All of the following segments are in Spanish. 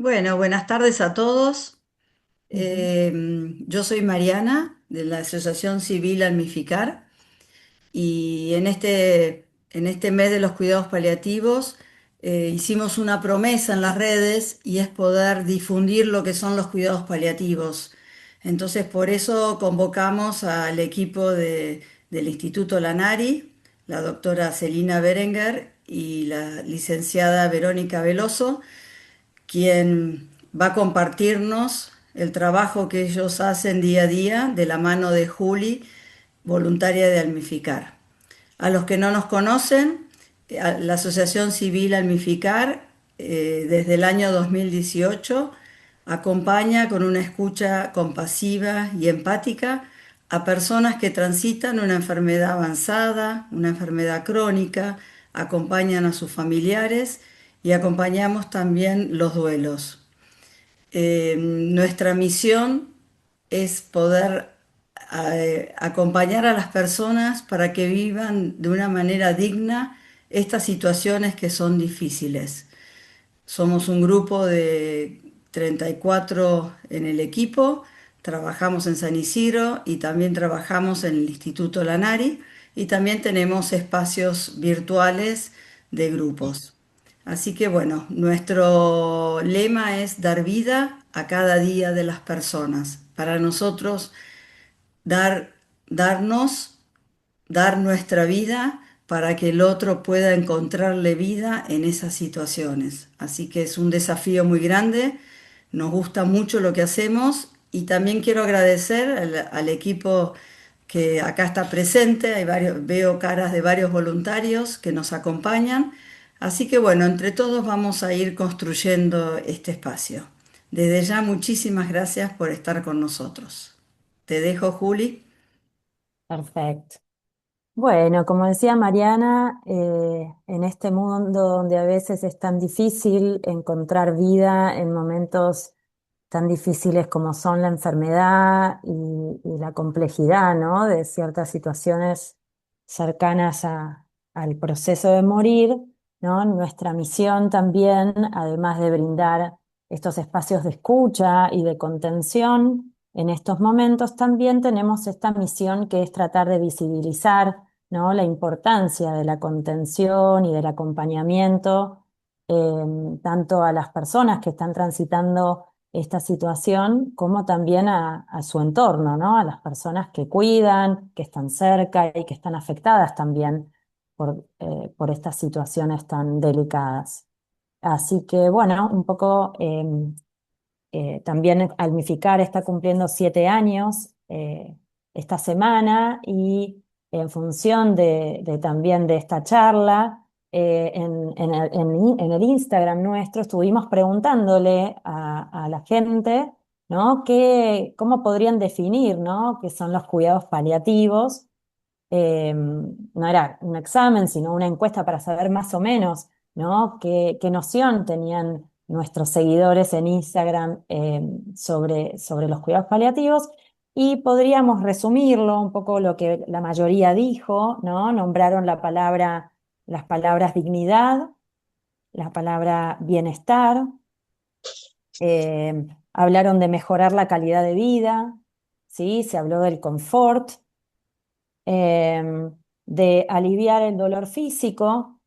Bueno, buenas tardes a todos. Ujú. Yo soy Mariana de la Asociación Civil Almificar y en este mes de los cuidados paliativos hicimos una promesa en las redes y es poder difundir lo que son los cuidados paliativos. Entonces, por eso convocamos al equipo del Instituto Lanari, la doctora Celina Berenguer y la licenciada Verónica Veloso, quien va a compartirnos el trabajo que ellos hacen día a día de la mano de Juli, voluntaria de Almificar. A los que no nos conocen, la Asociación Civil Almificar, desde el año 2018, acompaña con una escucha compasiva y empática a personas que transitan una enfermedad avanzada, una enfermedad crónica, acompañan a sus familiares y acompañamos también los duelos. Nuestra misión es poder acompañar a las personas para que vivan de una manera digna estas situaciones que son difíciles. Somos un grupo de 34 en el equipo, trabajamos en San Isidro y también trabajamos en el Instituto Lanari y también tenemos espacios virtuales de grupos. Así que bueno, nuestro lema es dar vida a cada día de las personas. Para nosotros, dar, darnos, dar nuestra vida para que el otro pueda encontrarle vida en esas situaciones. Así que es un desafío muy grande, nos gusta mucho lo que hacemos y también quiero agradecer al equipo que acá está presente. Veo caras de varios voluntarios que nos acompañan. Así que bueno, entre todos vamos a ir construyendo este espacio. Desde ya, muchísimas gracias por estar con nosotros. Te dejo, Juli. Perfecto. Bueno, como decía Mariana, en este mundo donde a veces es tan difícil encontrar vida en momentos tan difíciles como son la enfermedad y la complejidad, ¿no? De ciertas situaciones cercanas al proceso de morir, ¿no? Nuestra misión también, además de brindar estos espacios de escucha y de contención, en estos momentos también tenemos esta misión que es tratar de visibilizar, ¿no? La importancia de la contención y del acompañamiento, tanto a las personas que están transitando esta situación, como también a su entorno, ¿no? A las personas que cuidan, que están cerca y que están afectadas también por estas situaciones tan delicadas. Así que, bueno, un poco también Almificar está cumpliendo 7 años esta semana y en función de también de esta charla, en el Instagram nuestro estuvimos preguntándole a la gente, ¿no? ¿Cómo podrían definir, ¿no? qué son los cuidados paliativos? No era un examen, sino una encuesta para saber más o menos, ¿no? qué noción tenían nuestros seguidores en Instagram sobre los cuidados paliativos. Y podríamos resumirlo un poco lo que la mayoría dijo, ¿no? Nombraron las palabras dignidad, la palabra bienestar, hablaron de mejorar la calidad de vida, ¿sí? Se habló del confort, de aliviar el dolor físico.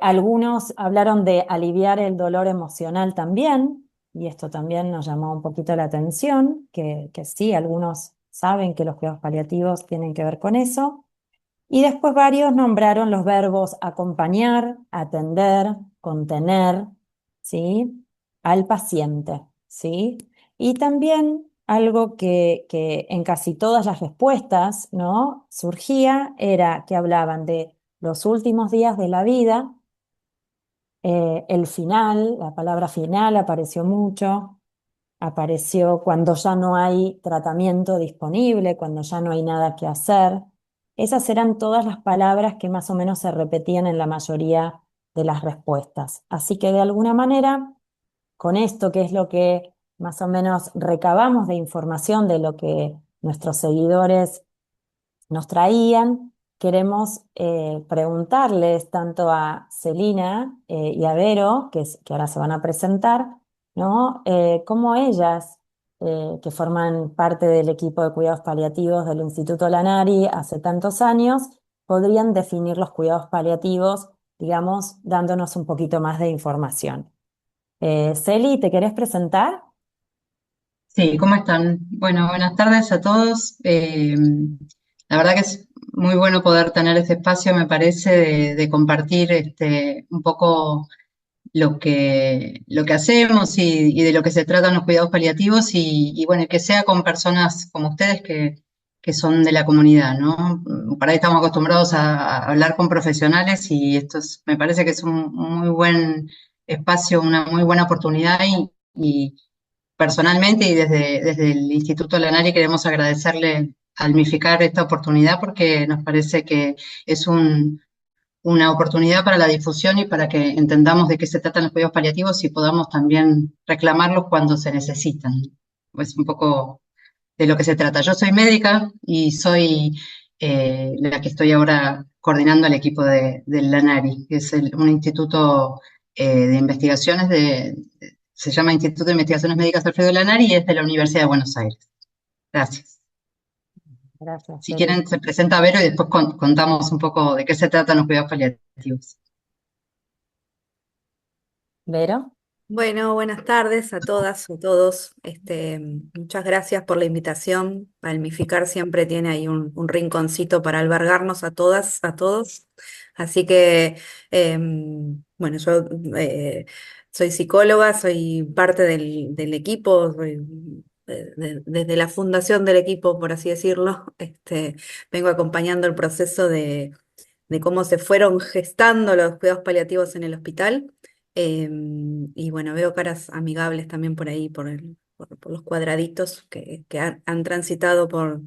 Algunos hablaron de aliviar el dolor emocional también, y esto también nos llamó un poquito la atención, que sí, algunos saben que los cuidados paliativos tienen que ver con eso. Y después varios nombraron los verbos acompañar, atender, contener, ¿sí? Al paciente, ¿sí? Y también algo que en casi todas las respuestas, ¿no? surgía era que hablaban de los últimos días de la vida, el final, la palabra final apareció mucho, apareció cuando ya no hay tratamiento disponible, cuando ya no hay nada que hacer. Esas eran todas las palabras que más o menos se repetían en la mayoría de las respuestas. Así que de alguna manera, con esto, que es lo que más o menos recabamos de información de lo que nuestros seguidores nos traían, queremos preguntarles tanto a Celina y a Vero, que ahora se van a presentar, ¿no? Cómo ellas, que forman parte del equipo de cuidados paliativos del Instituto Lanari hace tantos años, podrían definir los cuidados paliativos, digamos, dándonos un poquito más de información. Celi, ¿te querés presentar? Sí, ¿cómo están? Bueno, buenas tardes a todos. La verdad que es muy bueno poder tener este espacio, me parece, de compartir un poco lo que hacemos y de lo que se tratan los cuidados paliativos y bueno, que sea con personas como ustedes que son de la comunidad, ¿no? Por ahí estamos acostumbrados a hablar con profesionales y me parece que es un muy buen espacio, una muy buena oportunidad y personalmente y desde el Instituto Lanari queremos agradecerle a Almificar esta oportunidad porque nos parece que es una oportunidad para la difusión y para que entendamos de qué se tratan los cuidados paliativos y podamos también reclamarlos cuando se necesitan. Es un poco de lo que se trata. Yo soy médica y soy la que estoy ahora coordinando el equipo del LANARI, que es un instituto de investigaciones se llama Instituto de Investigaciones Médicas Alfredo Lanari y es de la Universidad de Buenos Aires. Gracias. Gracias, Si Celi. quieren, se presenta Vero y después contamos un poco de qué se tratan los cuidados paliativos. Vero. Bueno, buenas tardes a todas, a todos. Muchas gracias por la invitación. Almificar siempre tiene ahí un rinconcito para albergarnos a todas, a todos. Así que, bueno, yo soy psicóloga, soy parte del equipo, desde la fundación del equipo, por así decirlo. Vengo acompañando el proceso de cómo se fueron gestando los cuidados paliativos en el hospital. Y bueno, veo caras amigables también por ahí, por los cuadraditos que han transitado por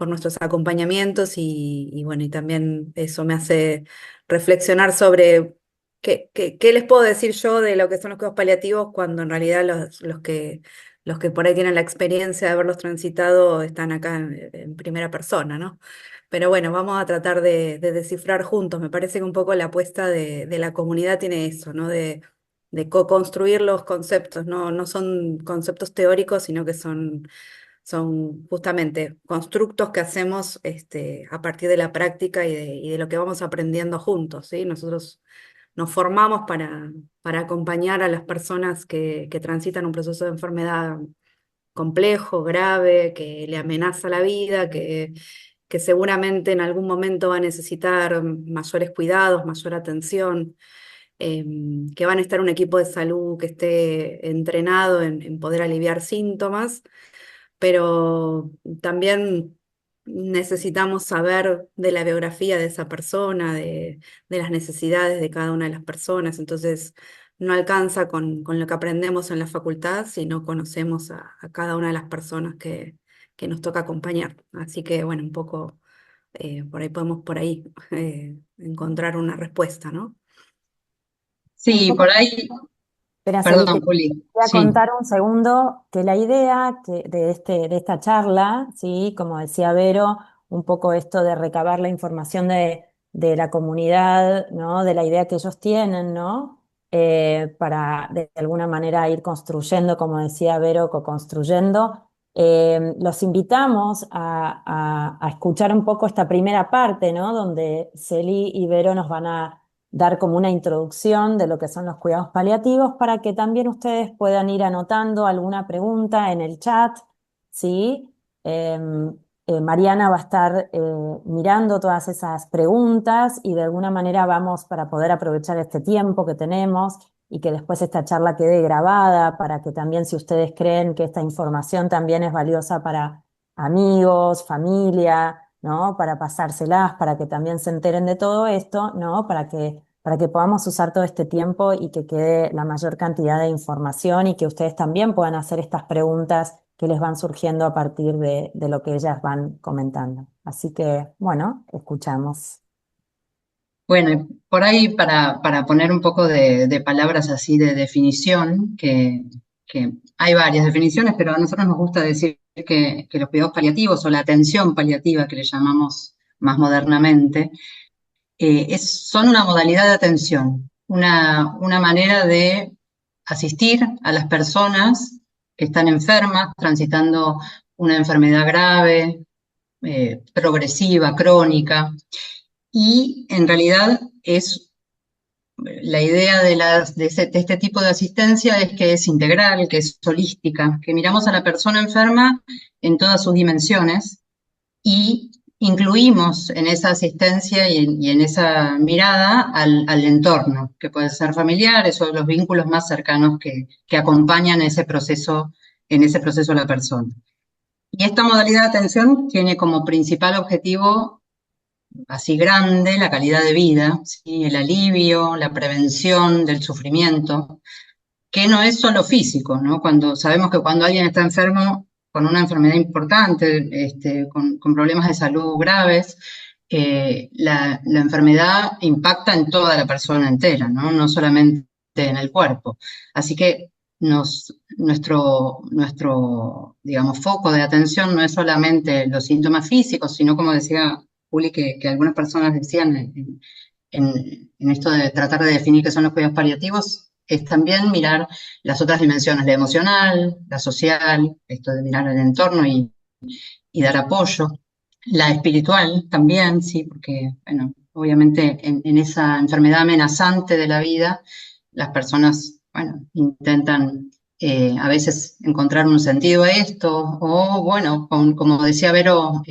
nuestros acompañamientos y bueno, y también eso me hace reflexionar sobre qué les puedo decir yo de lo que son los cuidados paliativos cuando en realidad los que por ahí tienen la experiencia de haberlos transitado están acá en primera persona, ¿no? Pero bueno, vamos a tratar de descifrar juntos. Me parece que un poco la apuesta de la comunidad tiene eso, ¿no? De co-construir los conceptos, ¿no? No son conceptos teóricos, sino que son justamente constructos que hacemos a partir de la práctica y de lo que vamos aprendiendo juntos, ¿sí? Nosotros nos formamos para acompañar a las personas que transitan un proceso de enfermedad complejo, grave, que le amenaza la vida, que seguramente en algún momento va a necesitar mayores cuidados, mayor atención, que van a estar un equipo de salud que esté entrenado en poder aliviar síntomas, pero también necesitamos saber de la biografía de esa persona, de las necesidades de cada una de las personas. Entonces, no alcanza con lo que aprendemos en la facultad si no conocemos a cada una de las personas que nos toca acompañar. Así que, bueno, un poco por ahí podemos encontrar una respuesta, ¿no? Un Sí, poco. por ahí, Espera, Celi, perdón, te Juli, voy a sí. contar un segundo que la idea de esta charla, ¿sí? Como decía Vero, un poco esto de recabar la información de la comunidad, ¿no? De la idea que ellos tienen, ¿no? Para de alguna manera ir construyendo, como decía Vero, co-construyendo. Los invitamos a escuchar un poco esta primera parte, ¿no? Donde Celi y Vero nos van a dar como una introducción de lo que son los cuidados paliativos para que también ustedes puedan ir anotando alguna pregunta en el chat, ¿sí? Mariana va a estar mirando todas esas preguntas y de alguna manera vamos para poder aprovechar este tiempo que tenemos y que después esta charla quede grabada para que también si ustedes creen que esta información también es valiosa para amigos, familia, ¿no? Para pasárselas, para que también se enteren de todo esto, ¿no? Para que podamos usar todo este tiempo y que quede la mayor cantidad de información y que ustedes también puedan hacer estas preguntas que les van surgiendo a partir de lo que ellas van comentando. Así que, bueno, escuchamos. Bueno, y por ahí para poner un poco de palabras así de definición, que hay varias definiciones, pero a nosotros nos gusta decir que los cuidados paliativos o la atención paliativa que le llamamos más modernamente, son una modalidad de atención, una manera de asistir a las personas que están enfermas, transitando una enfermedad grave, progresiva, crónica, y en realidad es la idea de este tipo de asistencia es que es integral, que es holística, que miramos a la persona enferma en todas sus dimensiones y incluimos en esa asistencia y en esa mirada al entorno, que puede ser familiares o los vínculos más cercanos que acompañan en ese proceso a la persona. Y esta modalidad de atención tiene como principal objetivo así grande la calidad de vida, ¿sí? El alivio, la prevención del sufrimiento, que no es solo físico, ¿no? Cuando sabemos que cuando alguien está enfermo con una enfermedad importante, con problemas de salud graves, la enfermedad impacta en toda la persona entera, ¿no? No solamente en el cuerpo. Así que nuestro, digamos, foco de atención no es solamente los síntomas físicos, sino como decía Juli, que algunas personas decían en esto de tratar de definir qué son los cuidados paliativos, es también mirar las otras dimensiones, la emocional, la social, esto de mirar el entorno y dar apoyo, la espiritual también, sí, porque, bueno, obviamente en esa enfermedad amenazante de la vida, las personas, bueno, intentan a veces encontrar un sentido a esto, o bueno, como decía Vero,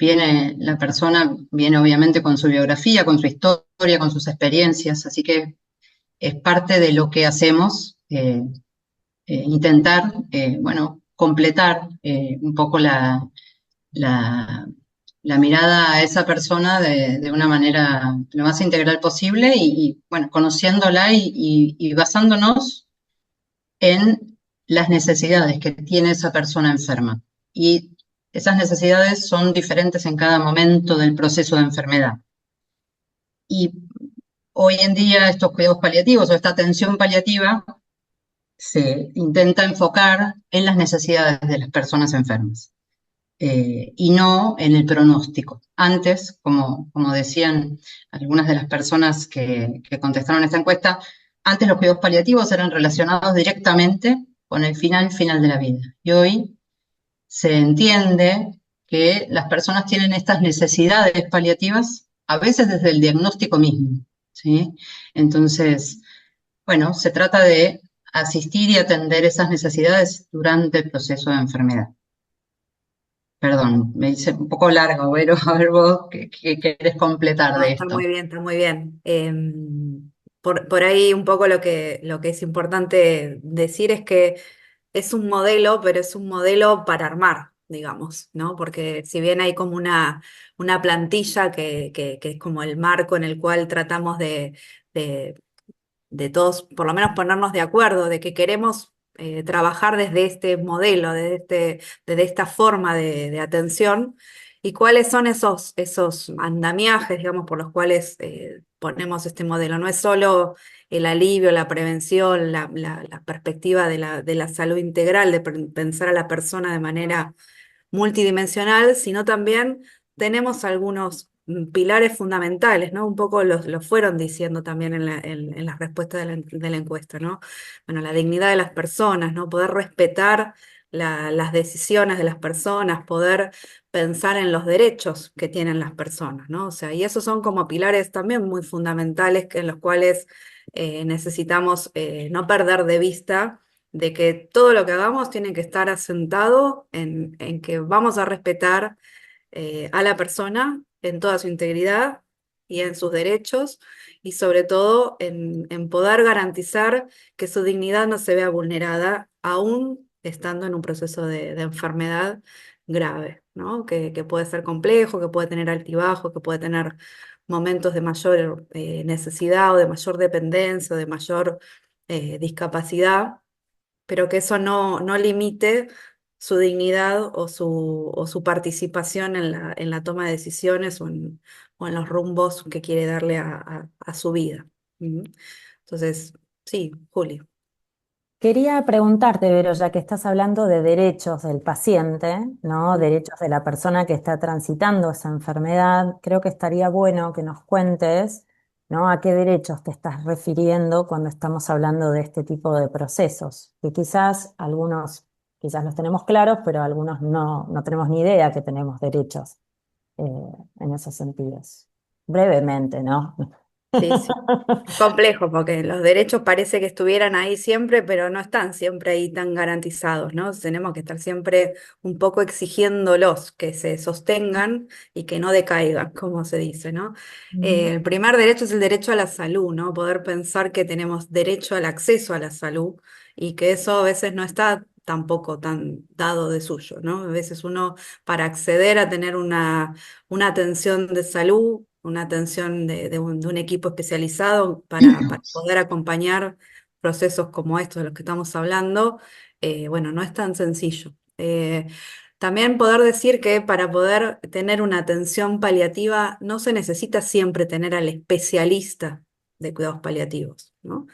la persona viene obviamente con su biografía, con su historia, con sus experiencias, así que es parte de lo que hacemos, intentar, bueno, completar un poco la, la mirada a esa persona de una manera lo más integral posible bueno, conociéndola y basándonos en las necesidades que tiene esa persona enferma. Y esas necesidades son diferentes en cada momento del proceso de enfermedad. Y hoy en día estos cuidados paliativos o esta atención paliativa se intenta enfocar en las necesidades de las personas enfermas y no en el pronóstico. Antes, como decían algunas de las personas que contestaron esta encuesta, antes los cuidados paliativos eran relacionados directamente con el final de la vida. Y hoy se entiende que las personas tienen estas necesidades paliativas a veces desde el diagnóstico mismo, ¿sí? Entonces, bueno, se trata de asistir y atender esas necesidades durante el proceso de enfermedad. Perdón, me hice un poco largo, pero a ver vos qué querés completar No, de está muy esto. bien, está muy bien. Por ahí un poco lo que es importante decir es que es un modelo, pero es un modelo para armar, digamos, ¿no? Porque si bien hay como una plantilla que es como el marco en el cual tratamos de, de todos, por lo menos ponernos de acuerdo de que queremos trabajar desde este modelo, desde esta forma de atención, y cuáles son esos andamiajes, digamos, por los cuales ponemos este modelo. No es solo el alivio, la prevención, la perspectiva de la salud integral, de pensar a la persona de manera multidimensional, sino también tenemos algunos pilares fundamentales, ¿no? Un poco los fueron diciendo también en las respuestas de la encuesta, ¿no? Bueno, la dignidad de las personas, ¿no? Poder respetar las decisiones de las personas, poder pensar en los derechos que tienen las personas, ¿no? O sea, y esos son como pilares también muy fundamentales en los cuales necesitamos no perder de vista de que todo lo que hagamos tiene que estar asentado en que vamos a respetar a la persona en toda su integridad y en sus derechos, y sobre todo en poder garantizar que su dignidad no se vea vulnerada, aún estando en un proceso de enfermedad grave, ¿no? Que puede ser complejo, que puede tener altibajos, que puede tener momentos de mayor necesidad o de mayor dependencia o de mayor discapacidad, pero que eso no limite su dignidad o su participación en la toma de decisiones o en los rumbos que quiere darle a su vida. Ujú. Entonces, sí, Juli. Quería preguntarte, Vero, ya que estás hablando de derechos del paciente, ¿no? Derechos de la persona que está transitando esa enfermedad, creo que estaría bueno que nos cuentes, ¿no? A qué derechos te estás refiriendo cuando estamos hablando de este tipo de procesos, que quizás algunos, quizás los tenemos claros, pero algunos no tenemos ni idea que tenemos derechos eh, en esos sentidos. Brevemente, ¿no? Sí, sí. Es complejo porque los derechos parece que estuvieran ahí siempre, pero no están siempre ahí tan garantizados, ¿no? Tenemos que estar siempre un poco exigiéndolos, que se sostengan y que no decaigan, como se dice, ¿no? Ujú. El primer derecho es el derecho a la salud, ¿no? Poder pensar que tenemos derecho al acceso a la salud y que eso a veces no está tampoco tan dado de suyo, ¿no? A veces uno, para acceder a tener una atención de salud, una atención de un equipo especializado para poder acompañar procesos como estos de los que estamos hablando, bueno, no es tan sencillo. También poder decir que para poder tener una atención paliativa no se necesita siempre tener al especialista de cuidados paliativos, ¿no?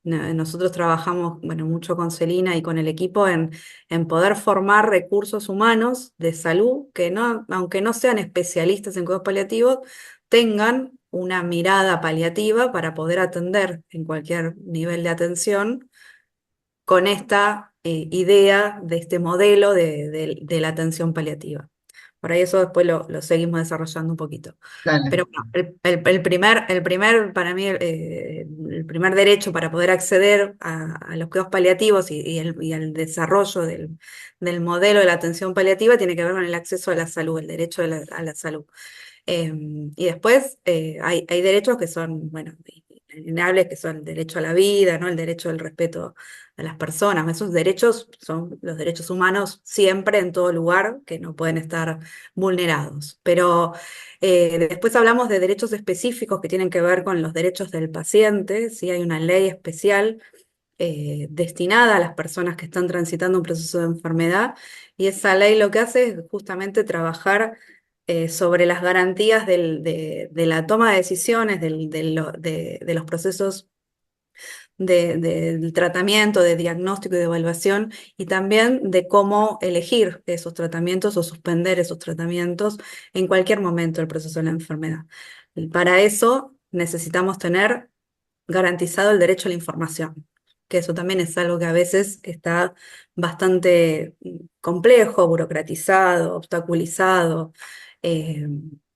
Nosotros trabajamos, bueno, mucho con Celina y con el equipo en poder formar recursos humanos de salud que no, aunque no sean especialistas en cuidados paliativos, tengan una mirada paliativa para poder atender en cualquier nivel de atención con esta idea de este modelo de la atención paliativa. Por ahí eso después lo seguimos desarrollando un poquito. Dale, Pero bueno, para mí, el primer derecho para poder acceder a los cuidados paliativos y al desarrollo del modelo de la atención paliativa tiene que ver con el acceso a la salud, el derecho a la salud. Y después hay derechos que son, bueno, inalienables, que son el derecho a la vida, ¿no? El derecho al respeto a las personas. Esos derechos son los derechos humanos siempre, en todo lugar, que no pueden estar vulnerados. Pero después hablamos de derechos específicos que tienen que ver con los derechos del paciente, ¿sí? Hay una ley especial destinada a las personas que están transitando un proceso de enfermedad, y esa ley lo que hace es justamente trabajar sobre las garantías de la toma de decisiones de los procesos del tratamiento, de diagnóstico y de evaluación, y también de cómo elegir esos tratamientos o suspender esos tratamientos en cualquier momento del proceso de la enfermedad. Y para eso necesitamos tener garantizado el derecho a la información, que eso también es algo que a veces está bastante complejo, burocratizado, obstaculizado, eh,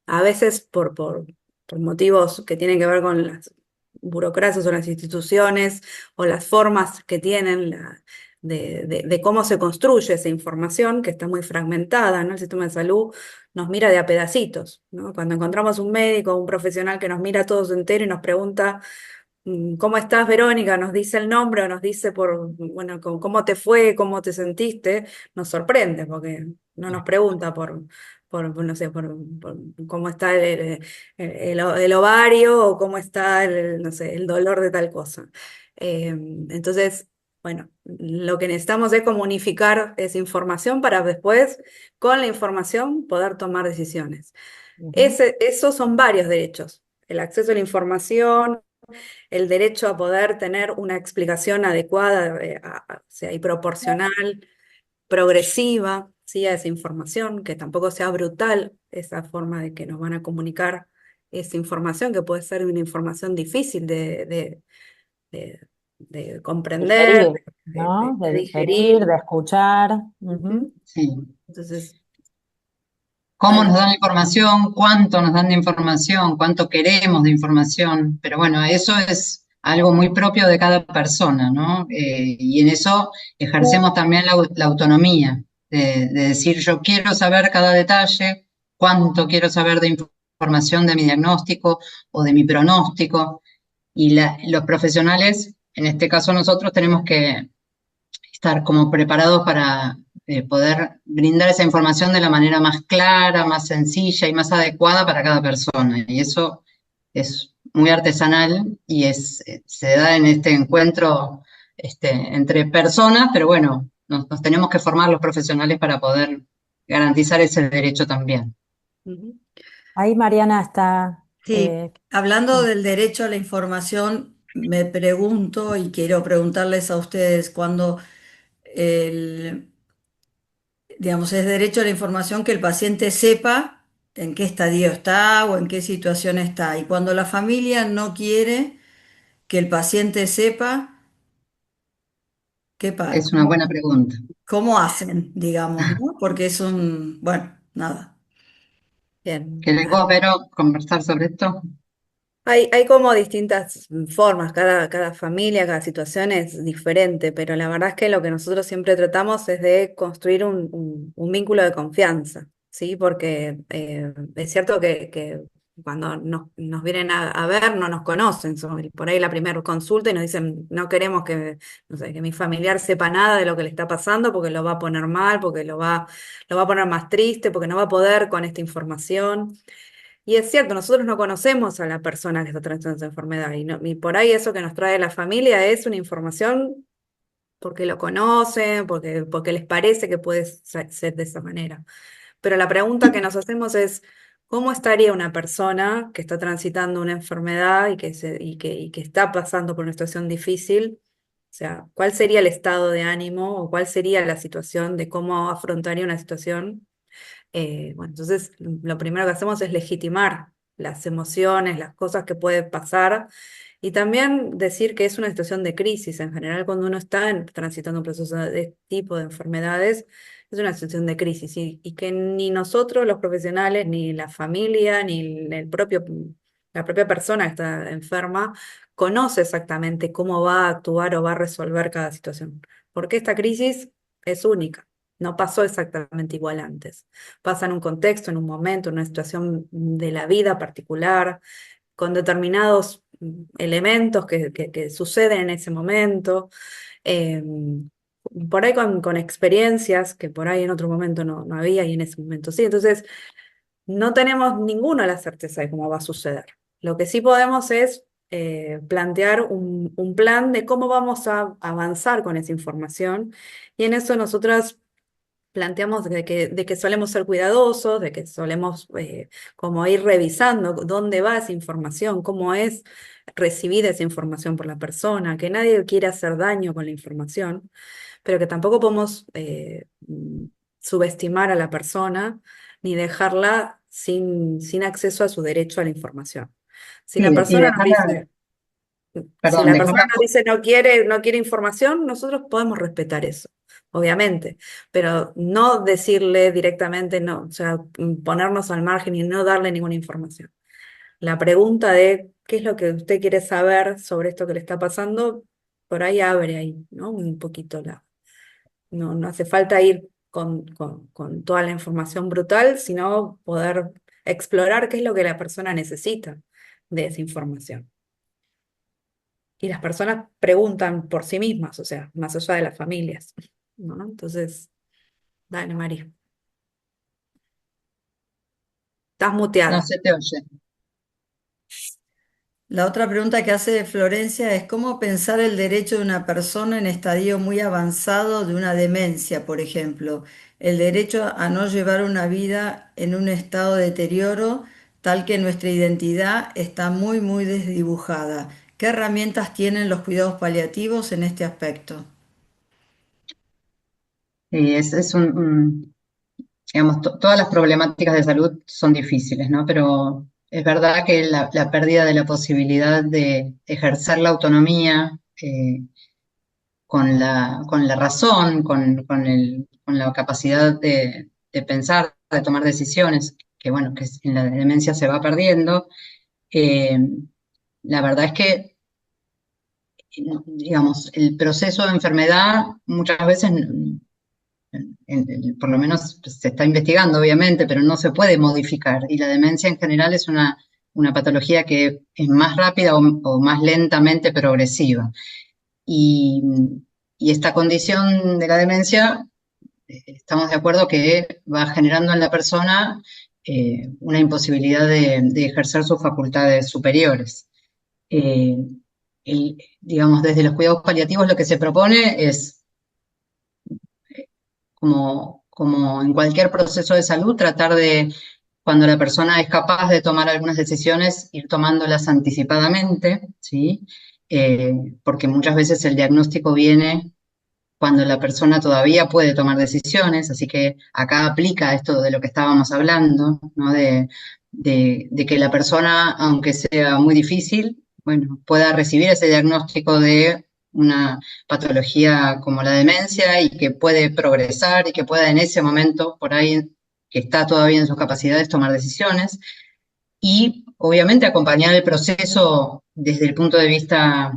a veces por motivos que tienen que ver con las burocracias o las instituciones o las formas que tienen de cómo se construye esa información, que está muy fragmentada, ¿no? El sistema de salud nos mira de a pedacitos, ¿no? Cuando encontramos un médico o un profesional que nos mira a todos entero y nos pregunta ¿cómo estás, Verónica? Nos dice el nombre o nos dice bueno, cómo te fue, cómo te sentiste, nos sorprende porque no nos pregunta no sé, por cómo está el ovario o cómo está no sé, el dolor de tal cosa. Entonces, bueno, lo que necesitamos es como unificar esa información para después, con la información, poder tomar decisiones. Ujú. Esos son varios derechos. El acceso a la información, el derecho a poder tener una explicación adecuada, o sea, y proporcional, progresiva, ¿sí? A esa información, que tampoco sea brutal esa forma de que nos van a comunicar esa información, que puede ser una información difícil de- de comprender, Digerir, ¿no? De de digerir, digerir. de escuchar. Ujú. Ujú. sí. Entonces, ¿Cómo nos ahí. dan la información? ¿Cuánto nos dan de información? ¿Cuánto queremos de información? Pero bueno, eso es algo muy propio de cada persona, ¿no? Y en eso ejercemos también la autonomía de decir, yo quiero saber cada detalle, cuánto quiero saber de información de mi diagnóstico o de mi pronóstico. Y los profesionales, en este caso nosotros, tenemos que estar como preparados para poder brindar esa información de la manera más clara, más sencilla y más adecuada para cada persona. Y eso es muy artesanal y se da en este encuentro entre personas, pero bueno, nos tenemos que formar los profesionales para poder garantizar ese derecho también. Ahí Mariana está. Sí, hablando del derecho a la información, me pregunto y quiero preguntarles a ustedes cuando el, digamos, es derecho a la información que el paciente sepa en qué estadio está o en qué situación está. Y cuando la familia no quiere que el paciente sepa, Es una ¿cómo, buena pregunta. cómo hacen, digamos, ¿no? Porque es un, bueno, nada. Bien. ¿Querés vos, Vero, conversar sobre esto? Hay como distintas formas, cada familia, cada situación es diferente, pero la verdad es que lo que nosotros siempre tratamos es de construir un vínculo de confianza, ¿sí? Porque es cierto que cuando nos vienen a ver no nos conocen, por ahí la primera consulta y nos dicen, no queremos que, no sé, que mi familiar sepa nada de lo que le está pasando porque lo va a poner mal, porque lo va a poner más triste, porque no va a poder con esta información. Y es cierto, nosotros no conocemos a la persona que está transitando esa enfermedad y por ahí eso que nos trae la familia es una información porque lo conocen, porque les parece que puede ser de esa manera. Pero la pregunta que nos hacemos es, ¿cómo estaría una persona que está transitando una enfermedad y que está pasando por una situación difícil? O sea, ¿cuál sería el estado de ánimo o cuál sería la situación de cómo afrontaría una situación? Bueno, entonces lo primero que hacemos es legitimar las emociones, las cosas que pueden pasar y también decir que es una situación de crisis. En general, cuando uno está transitando un proceso de este tipo de enfermedades, es una situación de crisis y que ni nosotros, los profesionales, ni la familia, ni la propia persona que está enferma, conoce exactamente cómo va a actuar o va a resolver cada situación. Porque esta crisis es única. No pasó exactamente igual antes. Pasa en un contexto, en un momento, en una situación de la vida particular, con determinados elementos que suceden en ese momento, eh, por ahí con experiencias que por ahí en otro momento no había y en ese momento sí. Entonces, no tenemos ninguna la certeza de cómo va a suceder. Lo que sí podemos es plantear un plan de cómo vamos a avanzar con esa información y en eso nosotras planteamos de que solemos ser cuidadosos, de que solemos como ir revisando dónde va esa información, cómo es recibida esa información por la persona, que nadie quiere hacer daño con la información, pero que tampoco podemos subestimar a la persona ni dejarla sin acceso a su derecho a la información. Si la Sí, y persona nos dejarla, dice, si perdón, la persona dejarla, nos dice no quiere información, nosotros podemos respetar eso, obviamente, pero no decirle directamente no, o sea, ponernos al margen y no darle ninguna información. La pregunta de qué es lo que usted quiere saber sobre esto que le está pasando, por ahí abre ahí, ¿no? Un poquito no hace falta ir con toda la información brutal, sino poder explorar qué es lo que la persona necesita de esa información. Y las personas preguntan por sí mismas, o sea, más allá de las familias, ¿no? Entonces, dale, Mari, estás no muteada. se te oye. La otra pregunta que hace Florencia es cómo pensar el derecho de una persona en estadio muy avanzado de una demencia, por ejemplo, el derecho a no llevar una vida en un estado de deterioro tal que nuestra identidad está muy, muy desdibujada. ¿Qué herramientas tienen los cuidados paliativos en este aspecto? Es digamos, todas las problemáticas de salud son difíciles, ¿no? Pero es verdad que la pérdida de la posibilidad de ejercer la autonomía con la razón, con la capacidad de pensar, de tomar decisiones, que bueno, que en la demencia se va perdiendo, eh, la verdad es que, digamos, el proceso de enfermedad muchas veces por lo menos se está investigando, obviamente, pero no se puede modificar. Y la demencia en general es una patología que es más rápida o más lentamente progresiva. Y, y esta condición de la demencia, estamos de acuerdo que va generando en la persona una imposibilidad de ejercer sus facultades superiores. Eh, digamos, desde los cuidados paliativos lo que se propone es como en cualquier proceso de salud, tratar de, cuando la persona es capaz de tomar algunas decisiones, ir tomándolas anticipadamente, ¿sí? porque muchas veces el diagnóstico viene cuando la persona todavía puede tomar decisiones, así que acá aplica esto de lo que estábamos hablando, ¿no? De que la persona, aunque sea muy difícil, bueno, pueda recibir ese diagnóstico de una patología como la demencia y que puede progresar y que pueda en ese momento, por ahí, que está todavía en sus capacidades, tomar decisiones y obviamente acompañar el proceso desde el punto de vista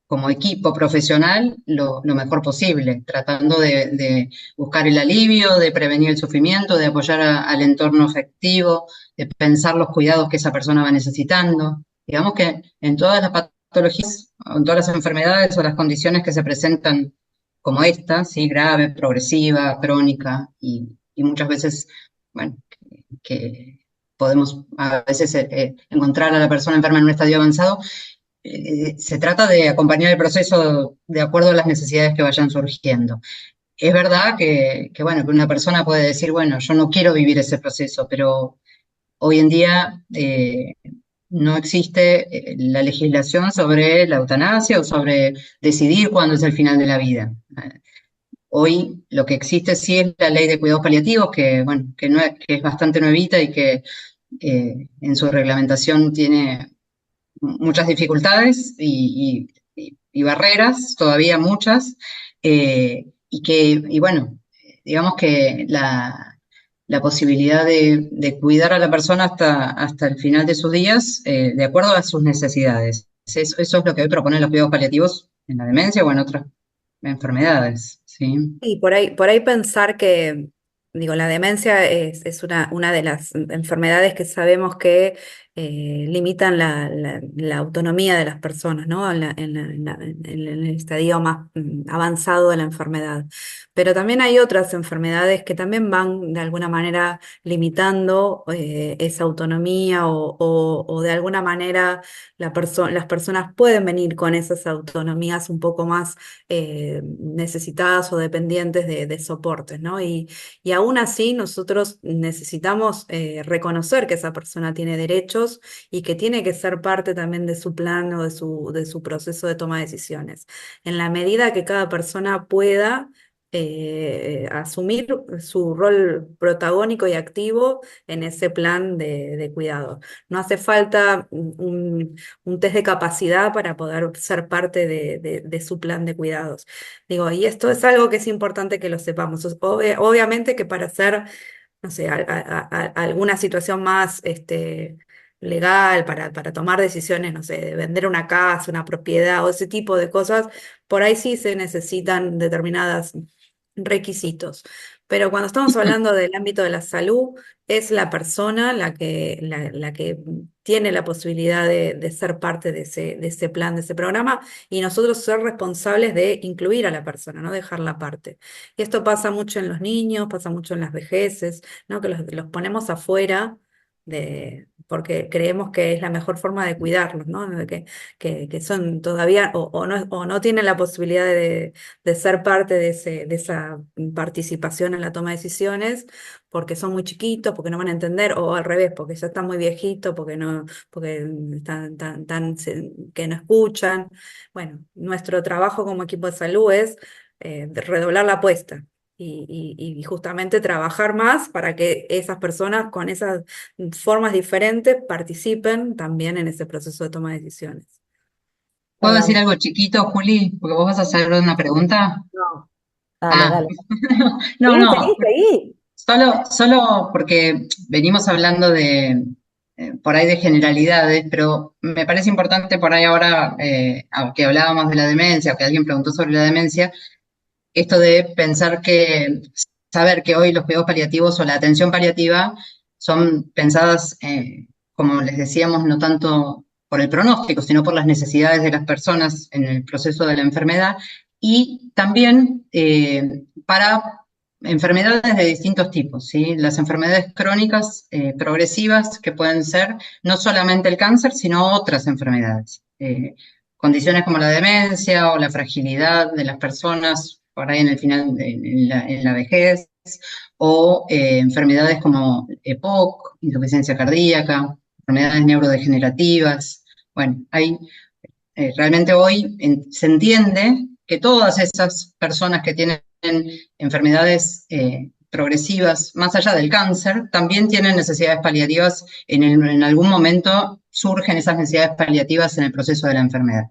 como equipo profesional lo mejor posible, tratando de buscar el alivio, de prevenir el sufrimiento, de apoyar al entorno afectivo, de pensar los cuidados que esa persona va necesitando. Digamos que en todas las patologías, en todas las enfermedades o las condiciones que se presentan como esta, ¿sí? Grave, progresiva, crónica y muchas veces, bueno, que podemos a veces encontrar a la persona enferma en un estadio avanzado, se trata de acompañar el proceso de acuerdo a las necesidades que vayan surgiendo. Es verdad bueno, que una persona puede decir, bueno, yo no quiero vivir ese proceso, pero hoy en día no existe la legislación sobre la eutanasia o sobre decidir cuándo es el final de la vida. Hoy lo que existe sí es la ley de cuidados paliativos, que, bueno, que es bastante nuevita y que en su reglamentación tiene muchas dificultades y barreras, todavía muchas, y bueno, digamos que la posibilidad de cuidar a la persona hasta el final de sus días, de acuerdo a sus necesidades. Eso es lo que hoy proponen los cuidados paliativos en la demencia o en otras enfermedades, ¿sí? Y por ahí pensar que, digo, la demencia es una de las enfermedades que sabemos que limitan la autonomía de las personas, ¿no? En el estadio más avanzado de la enfermedad. Pero también hay otras enfermedades que también van de alguna manera limitando esa autonomía o de alguna manera las personas pueden venir con esas autonomías un poco más necesitadas o dependientes de soportes, ¿no? Y aún así nosotros necesitamos reconocer que esa persona tiene derechos y que tiene que ser parte también de su plan o de su proceso de toma de decisiones. En la medida que cada persona pueda asumir su rol protagónico y activo en ese plan de cuidado. No hace falta un test de capacidad para poder ser parte de su plan de cuidados. Digo, y esto es algo que es importante que lo sepamos. Obviamente que para hacer, no sé, alguna situación más legal, para tomar decisiones, no sé, de vender una casa, una propiedad o ese tipo de cosas, por ahí sí se necesitan determinadas requisitos. Pero cuando estamos hablando del ámbito de la salud, es la persona la que tiene la posibilidad de ser parte de ese plan, de ese programa, y nosotros ser responsables de incluir a la persona, no dejarla aparte. Y esto pasa mucho en los niños, pasa mucho en las vejeces, ¿no? Que los ponemos afuera porque creemos que es la mejor forma de cuidarlos, ¿no? Que son todavía o no tienen la posibilidad de ser parte de esa participación en la toma de decisiones porque son muy chiquitos, porque no van a entender, o al revés, porque ya están muy viejitos, porque están que no escuchan. Bueno, nuestro trabajo como equipo de salud es de redoblar la apuesta. Y justamente trabajar más para que esas personas con esas formas diferentes participen también en ese proceso de toma de decisiones. ¿Puedo decir Perdón. algo chiquito, Juli? Porque vos vas a hacer una pregunta. No. Dale, Ah, dale. no, Sí, seguí, no. seguí. Solo porque venimos hablando por ahí de generalidades, pero me parece importante por ahí ahora, que hablábamos de la demencia, o que alguien preguntó sobre la demencia, esto de saber que hoy los cuidados paliativos o la atención paliativa son pensadas, como les decíamos, no tanto por el pronóstico, sino por las necesidades de las personas en el proceso de la enfermedad y también para enfermedades de distintos tipos, ¿sí? Las enfermedades crónicas progresivas que pueden ser no solamente el cáncer, sino otras enfermedades. Condiciones como la demencia o la fragilidad de las personas por ahí en el final, en la vejez, o enfermedades como EPOC, insuficiencia cardíaca, enfermedades neurodegenerativas. Bueno, hay realmente hoy se entiende que todas esas personas que tienen enfermedades progresivas, más allá del cáncer, también tienen necesidades paliativas. En algún momento surgen esas necesidades paliativas en el proceso de la enfermedad.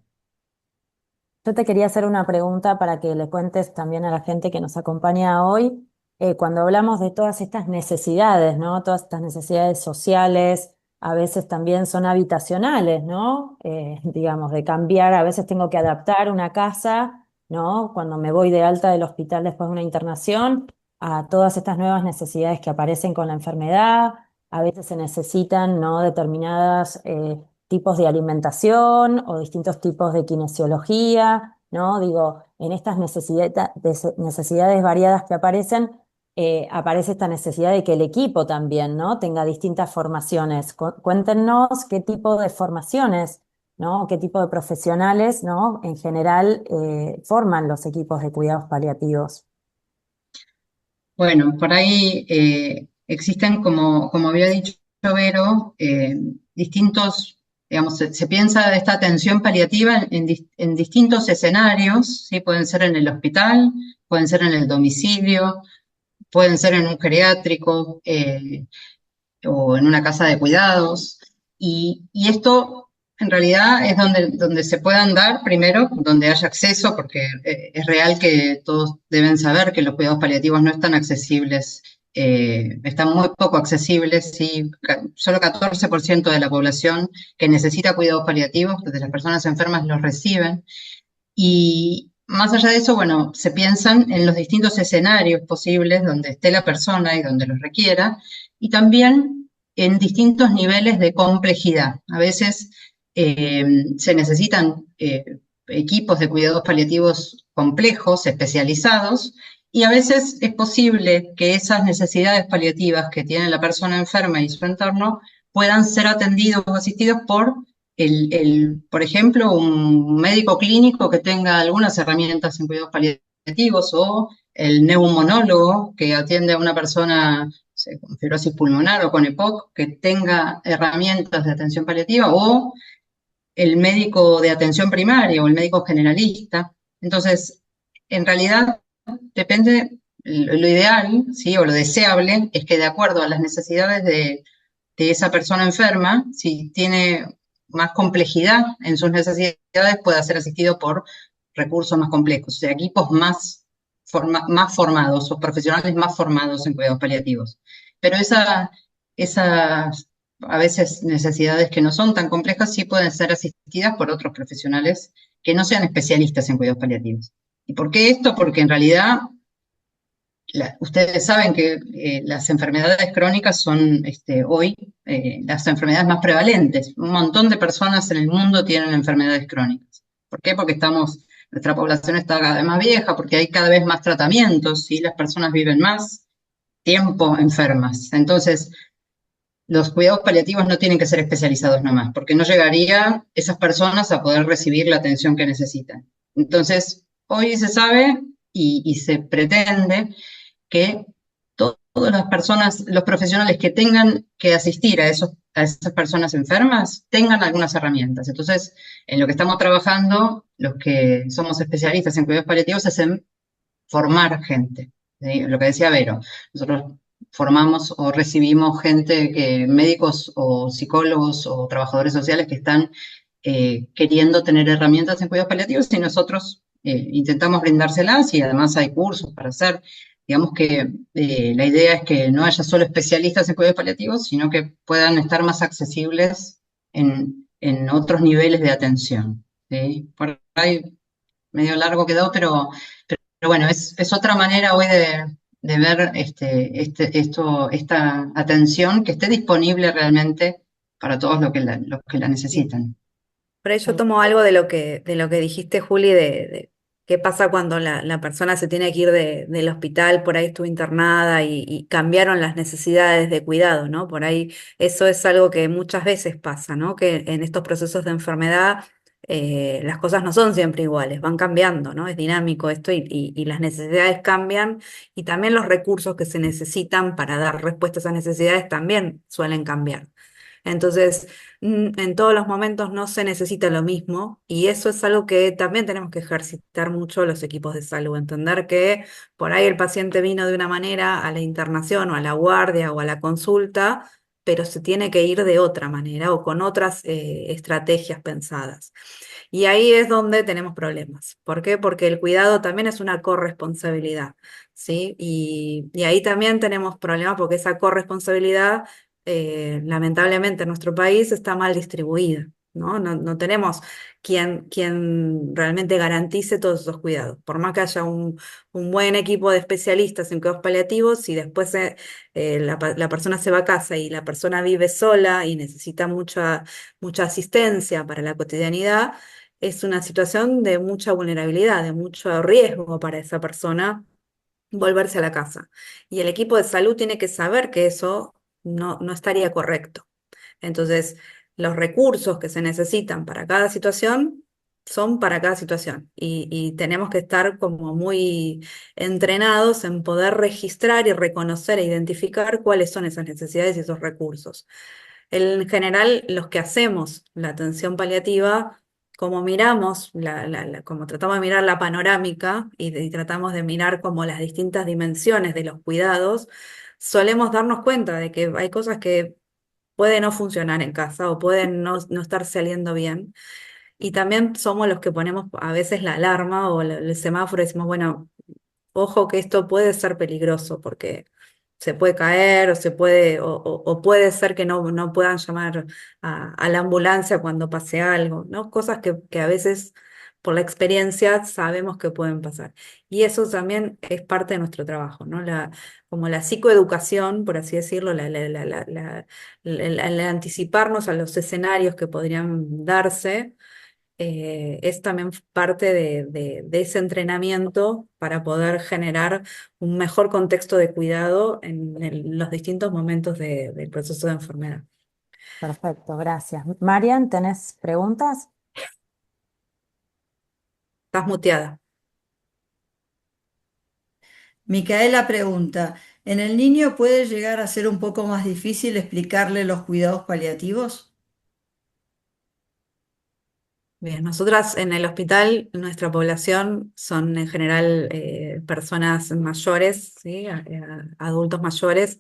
Yo te quería hacer una pregunta para que le cuentes también a la gente que nos acompaña hoy. Cuando hablamos de todas estas necesidades, ¿no? Todas estas necesidades sociales, a veces también son habitacionales, ¿no? Digamos, de cambiar, a veces tengo que adaptar una casa, ¿no? Cuando me voy de alta del hospital después de una internación, a todas estas nuevas necesidades que aparecen con la enfermedad. A veces se necesitan, ¿no? Determinadas tipos de alimentación o distintos tipos de kinesiología, ¿no? Digo, en estas necesidades variadas que aparecen, aparece esta necesidad de que el equipo también, ¿no? Tenga distintas formaciones. Cuéntenos qué tipo de formaciones, ¿no? Qué tipo de profesionales, ¿no? En general, forman los equipos de cuidados paliativos. Bueno, por ahí existen, como había dicho Vero, distintos, digamos, se piensa de esta atención paliativa en distintos escenarios, ¿sí? Pueden ser en el hospital, pueden ser en el domicilio, pueden ser en un geriátrico o en una casa de cuidados. Y esto en realidad es donde se puedan dar, primero, donde haya acceso, porque es real que todos deben saber que los cuidados paliativos no están accesibles, están muy poco accesibles, ¿sí? Solo 14% de la población que necesita cuidados paliativos, de las personas enfermas, los reciben. Y más allá de eso, bueno, se piensan en los distintos escenarios posibles donde esté la persona y donde los requiera, y también en distintos niveles de complejidad. A veces se necesitan equipos de cuidados paliativos complejos, especializados, y a veces es posible que esas necesidades paliativas que tiene la persona enferma y su entorno puedan ser atendidos o asistidos por por ejemplo, un médico clínico que tenga algunas herramientas en cuidados paliativos o el neumonólogo que atiende a una persona, no sé, con fibrosis pulmonar o con EPOC, que tenga herramientas de atención paliativa, o el médico de atención primaria o el médico generalista. Entonces, en realidad, depende, lo ideal, ¿sí? O lo deseable es que de acuerdo a las necesidades de esa persona enferma, si tiene más complejidad en sus necesidades, pueda ser asistido por recursos más complejos, o sea, equipos más formados o profesionales más formados en cuidados paliativos. Pero esas a veces necesidades que no son tan complejas sí pueden ser asistidas por otros profesionales que no sean especialistas en cuidados paliativos. ¿Y por qué esto? Porque en realidad ustedes saben que las enfermedades crónicas son hoy las enfermedades más prevalentes. Un montón de personas en el mundo tienen enfermedades crónicas. ¿Por qué? Porque nuestra población está cada vez más vieja, porque hay cada vez más tratamientos y las personas viven más tiempo enfermas. Entonces, los cuidados paliativos no tienen que ser especializados nomás, porque no llegarían esas personas a poder recibir la atención que necesitan. Entonces, hoy se sabe y se pretende que todas las personas, los profesionales que tengan que asistir a esas personas enfermas, tengan algunas herramientas. Entonces, en lo que estamos trabajando, los que somos especialistas en cuidados paliativos, es en formar gente. ¿Sí? Lo que decía Vero, nosotros formamos o recibimos gente, médicos o psicólogos o trabajadores sociales que están queriendo tener herramientas en cuidados paliativos y nosotros intentamos brindárselas y además hay cursos para hacer. Digamos que la idea es que no haya solo especialistas en cuidados paliativos, sino que puedan estar más accesibles en otros niveles de atención. ¿Sí? Por ahí medio largo quedó, pero bueno, es otra manera hoy de ver esta atención que esté disponible realmente para todos los que la necesitan. Por ahí yo tomo algo de lo que dijiste, Juli, de qué pasa cuando la persona se tiene que ir del hospital, por ahí estuvo internada y cambiaron las necesidades de cuidado, ¿no? Por ahí eso es algo que muchas veces pasa, ¿no? Que en estos procesos de enfermedad las cosas no son siempre iguales, van cambiando, ¿no? Es dinámico esto y las necesidades cambian y también los recursos que se necesitan para dar respuesta a esas necesidades también suelen cambiar. Entonces, en todos los momentos no se necesita lo mismo y eso es algo que también tenemos que ejercitar mucho los equipos de salud, entender que por ahí el paciente vino de una manera a la internación o a la guardia o a la consulta, pero se tiene que ir de otra manera o con otras estrategias pensadas. Y ahí es donde tenemos problemas. ¿Por qué? Porque el cuidado también es una corresponsabilidad, ¿sí? Y ahí también tenemos problemas porque esa corresponsabilidad, lamentablemente en nuestro país está mal distribuida, ¿no? No tenemos quien realmente garantice todos esos cuidados. Por más que haya un buen equipo de especialistas en cuidados paliativos, si después la persona se va a casa y la persona vive sola y necesita mucha asistencia para la cotidianidad, es una situación de mucha vulnerabilidad, de mucho riesgo para esa persona volverse a la casa. Y el equipo de salud tiene que saber que eso no estaría correcto. Entonces, los recursos que se necesitan para cada situación son para cada situación y tenemos que estar como muy entrenados en poder registrar y reconocer e identificar cuáles son esas necesidades y esos recursos. En general, los que hacemos la atención paliativa, como miramos, como tratamos de mirar la panorámica y tratamos de mirar como las distintas dimensiones de los cuidados, solemos darnos cuenta de que hay cosas que pueden no funcionar en casa o pueden no estar saliendo bien. Y también somos los que ponemos a veces la alarma o el semáforo y decimos, bueno, ojo que esto puede ser peligroso porque se puede caer o o puede ser que no puedan llamar a la ambulancia cuando pase algo, ¿no? Cosas que a veces por la experiencia sabemos que pueden pasar. Y eso también es parte de nuestro trabajo, ¿no? Como la psicoeducación, por así decirlo, el anticiparnos a los escenarios que podrían darse es también parte de ese entrenamiento para poder generar un mejor contexto de cuidado en los distintos momentos del proceso de enfermedad. Perfecto, gracias. Marian, ¿tenés preguntas? Estás muteada. Micaela pregunta, ¿en el niño puede llegar a ser un poco más difícil explicarle los cuidados paliativos? Bien, nosotras en el hospital, nuestra población son en general personas mayores, ¿sí? Adultos mayores,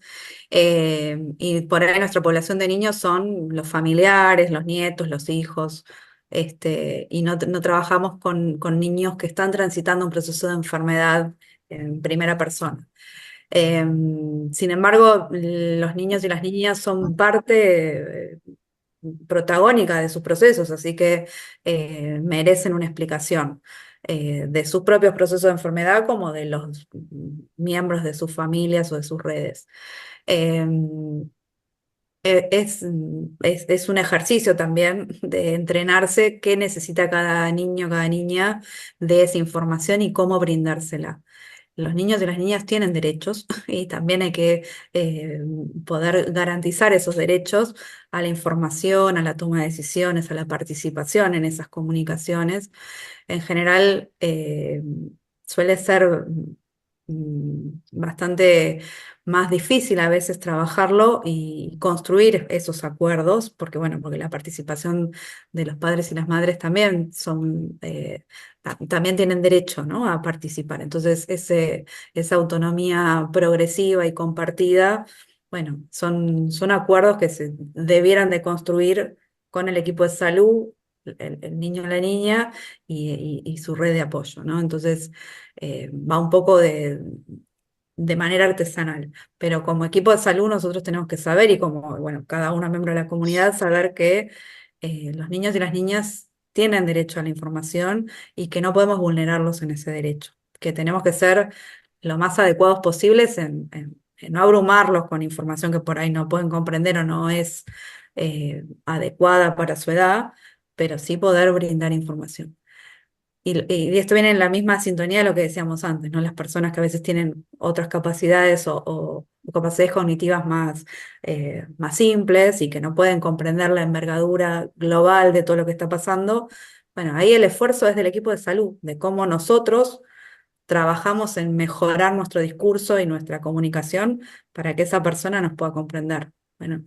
y por ahí nuestra población de niños son los familiares, los nietos, los hijos, y no trabajamos con niños que están transitando un proceso de enfermedad en primera persona. Sin embargo, los niños y las niñas son parte protagónica de sus procesos, así que merecen una explicación de sus propios procesos de enfermedad como de los miembros de sus familias o de sus redes. Eh, es un ejercicio también de entrenarse qué necesita cada niño, cada niña de esa información y cómo brindársela. Los niños y las niñas tienen derechos y también hay que eh, poder garantizar esos derechos a la información, a la toma de decisiones, a la participación en esas comunicaciones. En general, suele ser bastante más difícil a veces trabajarlo y construir esos acuerdos, porque bueno, porque la participación de los padres y las madres también también tienen derecho, ¿no? A participar. Entonces, esa autonomía progresiva y compartida, bueno, son acuerdos que se debieran de construir con el equipo de salud, el niño o la niña y su red de apoyo, ¿no? Entonces, va un poco de manera artesanal, pero como equipo de salud nosotros tenemos que saber y como, bueno, cada uno miembro de la comunidad, saber que los niños y las niñas tienen derecho a la información y que no podemos vulnerarlos en ese derecho, que tenemos que ser lo más adecuados posibles en no abrumarlos con información que por ahí no pueden comprender o no es adecuada para su edad, pero sí poder brindar información. Y esto viene en la misma sintonía de lo que decíamos antes, ¿no? Las personas que a veces tienen otras capacidades o capacidades cognitivas más simples y que no pueden comprender la envergadura global de todo lo que está pasando. Bueno, ahí el esfuerzo es del equipo de salud, de cómo nosotros trabajamos en mejorar nuestro discurso y nuestra comunicación para que esa persona nos pueda comprender. Bueno,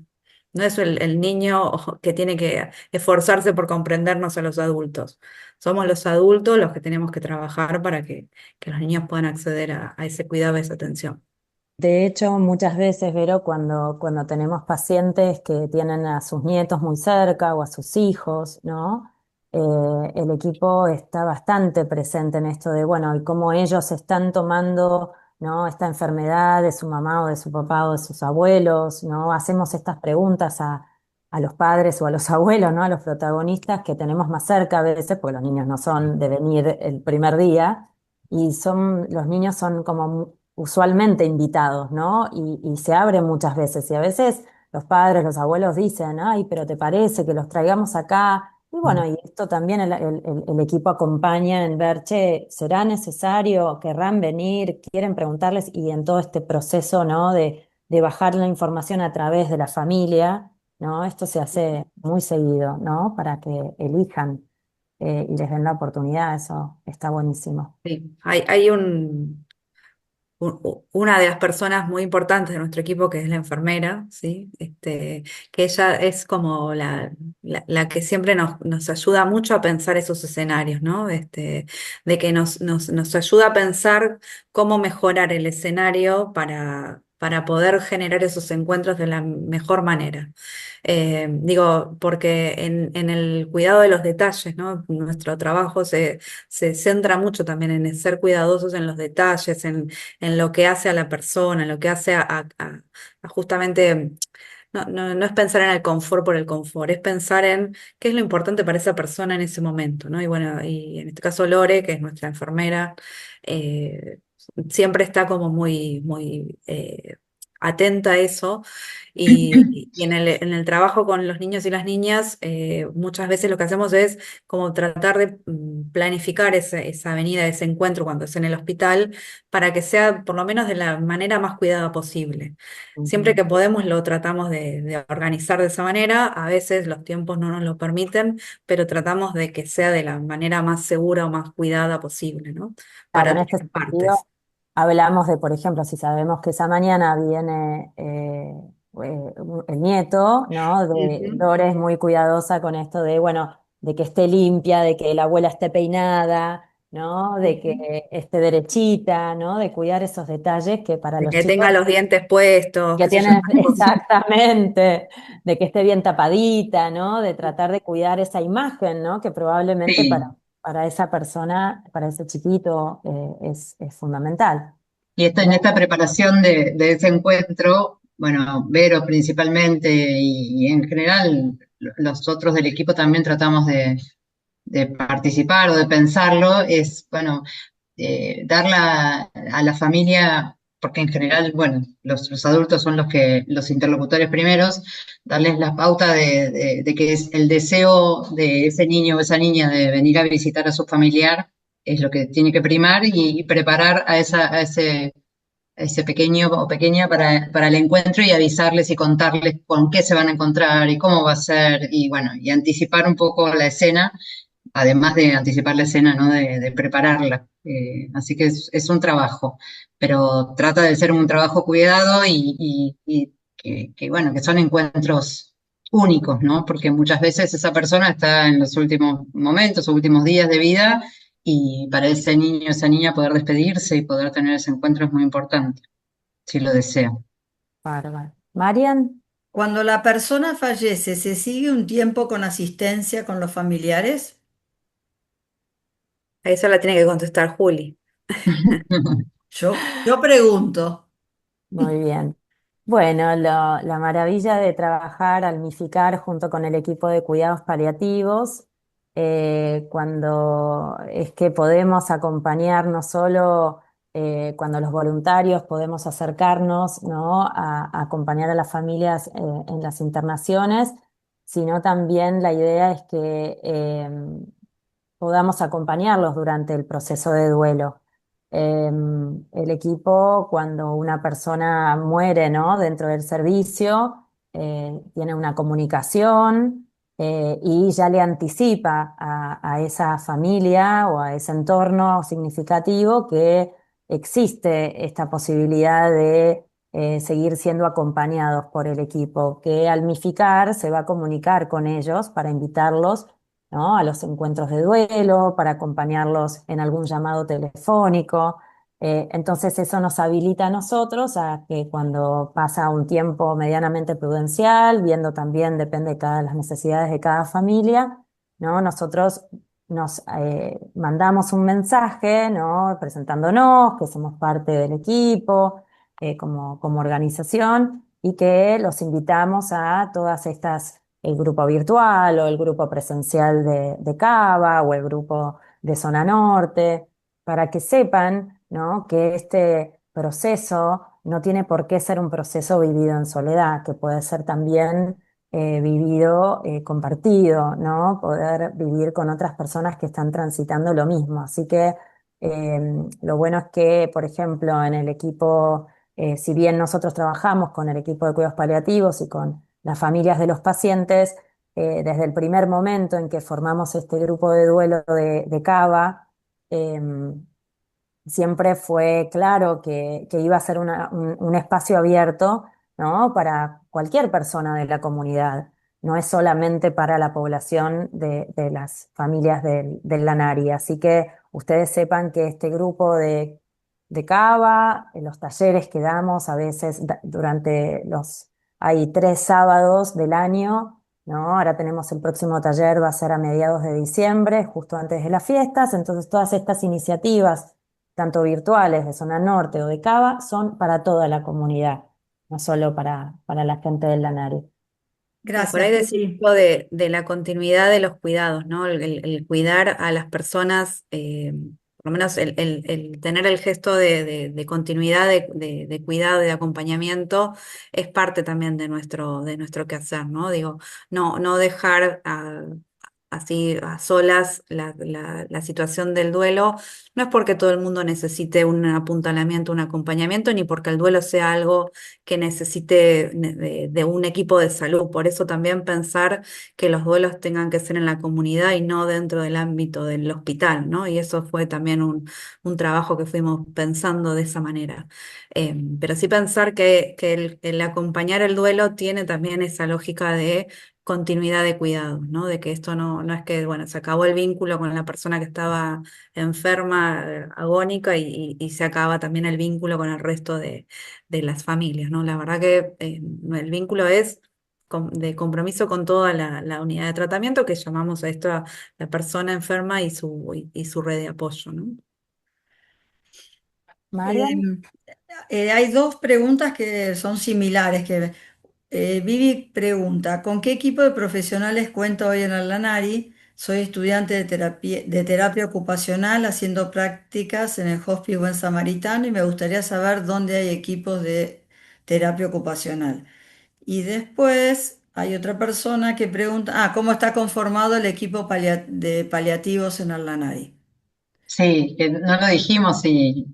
No es el niño que tiene que esforzarse por comprendernos a los adultos. Somos los adultos los que tenemos que trabajar para que los niños puedan acceder a ese cuidado, a esa atención. De hecho, muchas veces, Vero, cuando tenemos pacientes que tienen a sus nietos muy cerca o a sus hijos, ¿no? El equipo está bastante presente en esto de, bueno, y cómo ellos están tomando, ¿no? Esta enfermedad de su mamá o de su papá o de sus abuelos, ¿no? Hacemos estas preguntas a los padres o a los abuelos, ¿no? A los protagonistas que tenemos más cerca a veces, porque los niños no son de venir el primer día. Y los niños son como usualmente invitados, ¿no? Y se abren muchas veces. Y a veces los padres, los abuelos dicen, ay, pero ¿te parece que los traigamos acá? Y bueno, y esto también el equipo acompaña en ver, che, ¿será necesario? ¿Querrán venir? ¿Quieren preguntarles? Y en todo este proceso, ¿no? De bajar la información a través de la familia, ¿no? Esto se hace muy seguido, ¿no? Para que elijan y les den la oportunidad, eso está buenísimo. Sí, hay una de las personas muy importantes de nuestro equipo, que es la enfermera, ¿sí? Que ella es como la que siempre nos ayuda mucho a pensar esos escenarios, ¿no? De que nos ayuda a pensar cómo mejorar el escenario para poder generar esos encuentros de la mejor manera. Digo, porque en el cuidado de los detalles, ¿no? Nuestro trabajo se centra mucho también en ser cuidadosos en los detalles, en lo que hace a la persona, en lo que hace a justamente, no es pensar en el confort por el confort, es pensar en qué es lo importante para esa persona en ese momento, ¿no? Y bueno, y en este caso Lore, que es nuestra enfermera, eh, siempre está como muy atenta a eso. Y en el trabajo con los niños y las niñas, muchas veces lo que hacemos es como tratar de planificar esa venida, ese encuentro cuando es en el hospital, para que sea por lo menos de la manera más cuidada posible. Siempre Ujú. que podemos lo tratamos de organizar de esa manera, a veces los tiempos no nos lo permiten, pero tratamos de que sea de la manera más segura o más cuidada posible, ¿no? Claro, Para en todas este las sentido, partes. hablamos de, por ejemplo, si sabemos que esa mañana viene el nieto, ¿no? Ujú, Lore es muy cuidadosa con esto de, bueno, de que esté limpia, de que la abuela esté peinada, ¿no? De ujú. que esté derechita, ¿no? De cuidar esos detalles que para De los que chicos tenga los dientes puestos, que qué sé yo. tienen exactamente, de que esté bien tapadita, ¿no? De tratar de cuidar esa imagen, ¿no? Que probablemente Sí. para esa persona, para ese chiquito, es fundamental. Y en esta preparación de ese encuentro, bueno, Vero principalmente y en general los otros del equipo también tratamos de participar o de pensarlo, es, bueno, a la familia, porque en general, bueno, los adultos son los interlocutores primeros, darles la pauta de que es el deseo de ese niño o esa niña de venir a visitar a su familiar es lo que tiene que primar y preparar a ese pequeño o pequeña para el encuentro y avisarles y contarles con qué se van a encontrar y cómo va a ser y bueno, y anticipar un poco la escena, además de anticipar la escena, ¿no? De prepararla. Así que es un trabajo, pero trata de ser un trabajo cuidado y bueno, que son encuentros únicos, ¿no? Porque muchas veces esa persona está en los últimos momentos o últimos días de vida y para ese niño, esa niña poder despedirse y poder tener ese encuentro es muy importante, si lo desea. Bárbaro. Marian, Cuando la persona fallece, ¿se sigue un tiempo con asistencia con los familiares? A eso la tiene que contestar Juli. Yo pregunto. muy bien. Bueno, la maravilla de trabajar, almificar junto con el equipo de cuidados paliativos, cuando es que podemos acompañar no solo cuando los voluntarios podemos acercarnos, ¿no? A acompañar a las familias en las internaciones, sino también la idea es que podamos acompañarlos durante el proceso de duelo. El equipo, cuando una persona muere, ¿no? Dentro del servicio, tiene una comunicación y ya le anticipa a esa familia o a ese entorno significativo que existe esta posibilidad de seguir siendo acompañados por el equipo, que al MIFICAR se va a comunicar con ellos para invitarlos, ¿no?, a los encuentros de duelo, para acompañarlos en algún llamado telefónico. Entonces eso nos habilita a nosotros a que cuando pasa un tiempo medianamente prudencial, viendo también, depende de las necesidades de cada familia, ¿no?, nosotros nos mandamos un mensaje, ¿no?, presentándonos, que somos parte del equipo, como organización, y que los invitamos a todas estas, el grupo virtual o el grupo presencial de Cava o el grupo de Zona Norte, para que sepan, ¿no?, que este proceso no tiene por qué ser un proceso vivido en soledad, que puede ser también vivido, compartido, ¿no? Poder vivir con otras personas que están transitando lo mismo. Así que eh, lo bueno es que, por ejemplo, en el equipo, si bien nosotros trabajamos con el equipo de cuidados paliativos y con las familias de los pacientes, desde el primer momento en que formamos este grupo de duelo de Cava, siempre fue claro que iba a ser un espacio abierto, ¿no?, para cualquier persona de la comunidad. No es solamente para la población de las familias del Lanari. Así que ustedes sepan que este grupo de Cava, los talleres que damos a veces hay 3 sábados del año, ¿no? Ahora tenemos el próximo taller, va a ser a mediados de diciembre, justo antes de las fiestas. Entonces todas estas iniciativas, tanto virtuales de Zona Norte o de Cava, son para toda la comunidad, no solo para la gente del Lanari. Y por ahí Gracias, decir Pili. esto de la continuidad de los cuidados, ¿no? El cuidar a las personas, por lo menos el tener el gesto de continuidad, de cuidado, de acompañamiento, es parte también de nuestro quehacer, ¿no? Digo, no dejar así a solas la situación del duelo. No es porque todo el mundo necesite un apuntalamiento, un acompañamiento, ni porque el duelo sea algo que necesite de un equipo de salud. Por eso también pensar que los duelos tengan que ser en la comunidad y no dentro del ámbito del hospital, ¿no? Y eso fue también un trabajo que fuimos pensando de esa manera. Pero sí pensar que el acompañar el duelo tiene también esa lógica de continuidad de cuidados, ¿no? De que esto no es que, bueno, se acabó el vínculo con la persona que estaba enferma, agónica, y se acaba también el vínculo con el resto de las familias, ¿no? La verdad que el vínculo es de compromiso con toda la unidad de tratamiento, que llamamos a esto la persona enferma y su red de apoyo, ¿no? Marian. Eh, hay dos preguntas que son similares. Vivi pregunta, ¿con qué equipo de profesionales cuento hoy en el Lanari? Soy estudiante de terapia ocupacional haciendo prácticas en el Hospice Buen Samaritano y me gustaría saber dónde hay equipos de terapia ocupacional. Y después hay otra persona que pregunta, ¿cómo está conformado el equipo de paliativos en el Lanari? Sí, que no lo dijimos y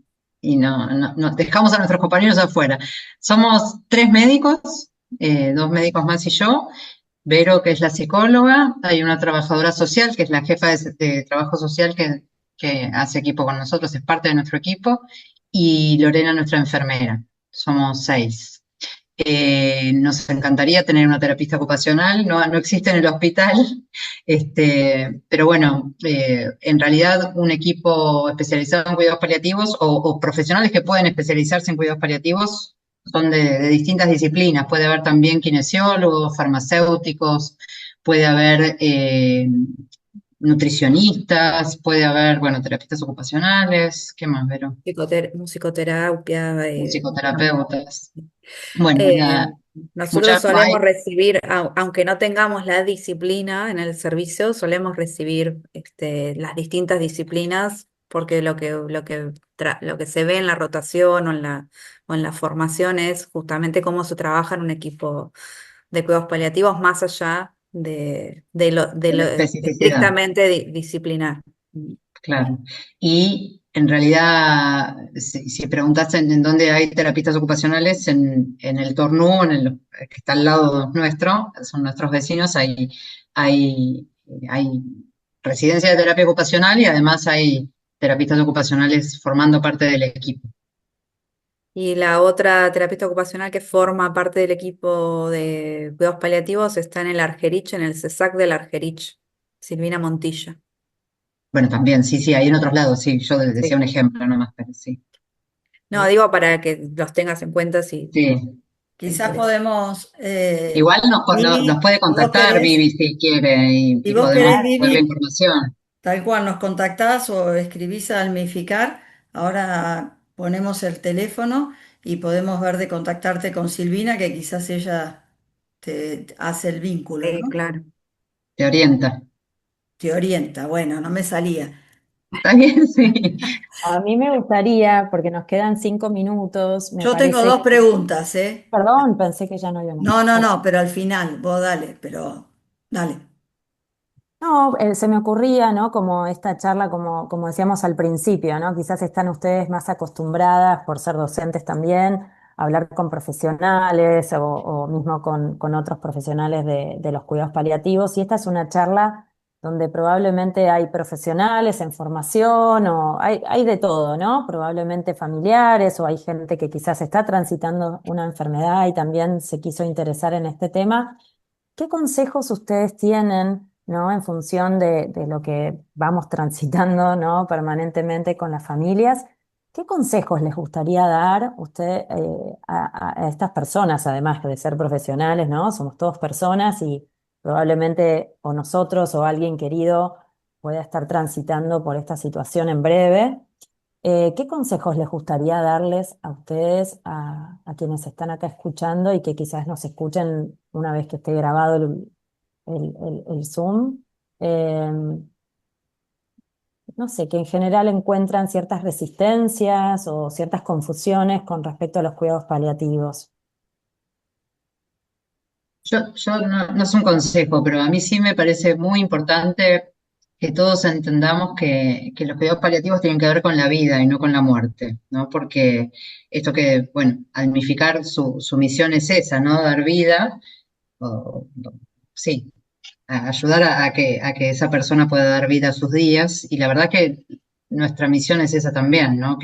no, dejamos a nuestros compañeros afuera. Somos 3 médicos, 2 médicos más y yo. Vero, que es la psicóloga, hay una trabajadora social, que es la jefa de trabajo social que hace equipo con nosotros, es parte de nuestro equipo, y Lorena, nuestra enfermera. Somos 6. Nos encantaría tener una terapista ocupacional, no existe en el hospital, pero bueno, en realidad un equipo especializado en cuidados paliativos o profesionales que pueden especializarse en cuidados paliativos son de distintas disciplinas. Puede haber también kinesiólogos, farmacéuticos, puede haber nutricionistas, puede haber, bueno, terapistas ocupacionales, ¿qué más, Vero? Musicoterapia. Musicoterapeutas. Bueno, Eh, Nosotros mucha, solemos recibir, aunque no tengamos la disciplina en el servicio, solemos recibir las distintas disciplinas, porque lo que se ve en la rotación o en la formación es justamente cómo se trabaja en un equipo de cuidados paliativos más allá de de lo la especificidad. estrictamente disciplinar. Claro. Y en realidad, si preguntaste en dónde hay terapistas ocupacionales, en el Tornú, que está al lado nuestro, son nuestros vecinos, hay residencia de terapia ocupacional y además hay terapistas ocupacionales formando parte del equipo. Y la otra terapeuta ocupacional que forma parte del equipo de cuidados paliativos está en el Argerich, en el CESAC del Argerich, Silvina Montilla. Bueno, también, sí, sí, hay en otros lados, sí, yo decía Sí. un ejemplo nomás, pero sí. No, digo para que los tengas en cuenta si Sí. te Quizás interesa. podemos, Igual nos Vivi, puede contactar Vivi si quiere si y vos podemos querés, ver la Vivi, información. tal cual nos contactás o escribís a Almificar, ahora ponemos el teléfono y podemos ver de contactarte con Silvina, que quizás ella te hace el vínculo, Sí, ¿no? claro. Te orienta. Te orienta, bueno, no me salía. ¿Está bien? Sí. A mí me gustaría, porque nos quedan 5 minutos, me Yo tengo parece dos que... preguntas, ¿eh? Perdón, pensé que ya no habíamos... No, no, no, pero al final, vos dale, pero dale. No, se me ocurría, ¿no? Como esta charla, como decíamos al principio, ¿no? Quizás están ustedes más acostumbradas, por ser docentes también, a hablar con profesionales o mismo con otros profesionales de los cuidados paliativos. Y esta es una charla donde probablemente hay profesionales en formación o hay de todo, ¿no? Probablemente familiares o hay gente que quizás está transitando una enfermedad y también se quiso interesar en este tema. ¿Qué consejos ustedes tienen, ¿no? En función de lo que vamos transitando, ¿no? Permanentemente con las familias? ¿Qué consejos les gustaría dar usted a estas personas, además de ser profesionales, ¿no? Somos todos personas y probablemente o nosotros o alguien querido pueda estar transitando por esta situación en breve. ¿Qué consejos les gustaría darles a ustedes, a quienes están acá escuchando y que quizás nos escuchen una vez que esté grabado el Zoom? Eh, no sé, que en general encuentran ciertas resistencias o ciertas confusiones con respecto a los cuidados paliativos. Yo no es un consejo, pero a mí sí me parece muy importante que todos entendamos que los cuidados paliativos tienen que ver con la vida y no con la muerte, ¿no? Porque esto que, bueno, Almificar su misión es esa, ¿no? Dar vida, o- sí, ayudar a que esa persona pueda dar vida a sus días. Y la verdad que nuestra misión es esa también, ¿no?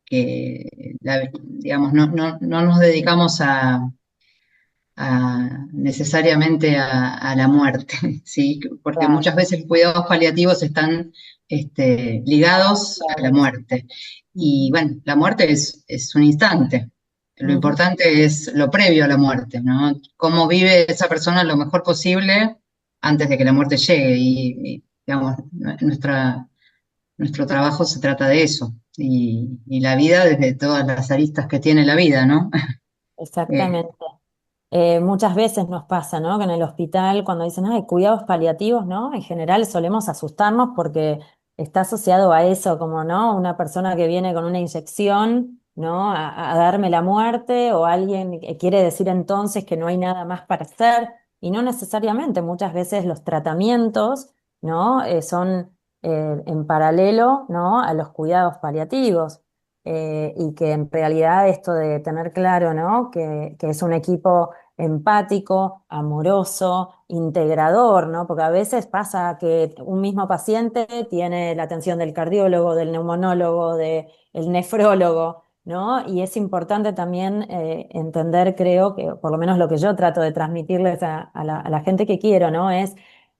Digamos, no nos dedicamos necesariamente a la muerte, ¿sí? Porque Claro, muchas veces los cuidados paliativos están ligados a la claro. muerte. Y Ujú, bueno, la muerte es un instante. Lo ujú. importante es lo previo a la muerte, ¿no? Cómo vive esa persona lo mejor posible antes de que la muerte llegue. Digamos, nuestro trabajo se trata de eso. Y la vida desde todas las aristas que tiene la vida, ¿no? Eh, Exactamente. Muchas veces nos pasa, ¿no? Que en el hospital, cuando dicen, ay, cuidados paliativos, ¿no? En general solemos asustarnos porque está asociado a eso, como, ¿no? Una persona que viene con una inyección, ¿no? A darme la muerte, o alguien que quiere decir entonces que no hay nada más para hacer, y no necesariamente. Muchas veces los tratamientos, ¿no? Son en paralelo, ¿no? A los cuidados paliativos. Y que en realidad esto de tener claro, ¿no? Que es un equipo empático, amoroso, integrador, ¿no? Porque a veces pasa que un mismo paciente tiene la atención del cardiólogo, del neumonólogo, del nefrólogo, ¿no? Y es importante también entender, creo que por lo menos lo que yo trato de transmitirles a la gente que quiero, ¿no? Es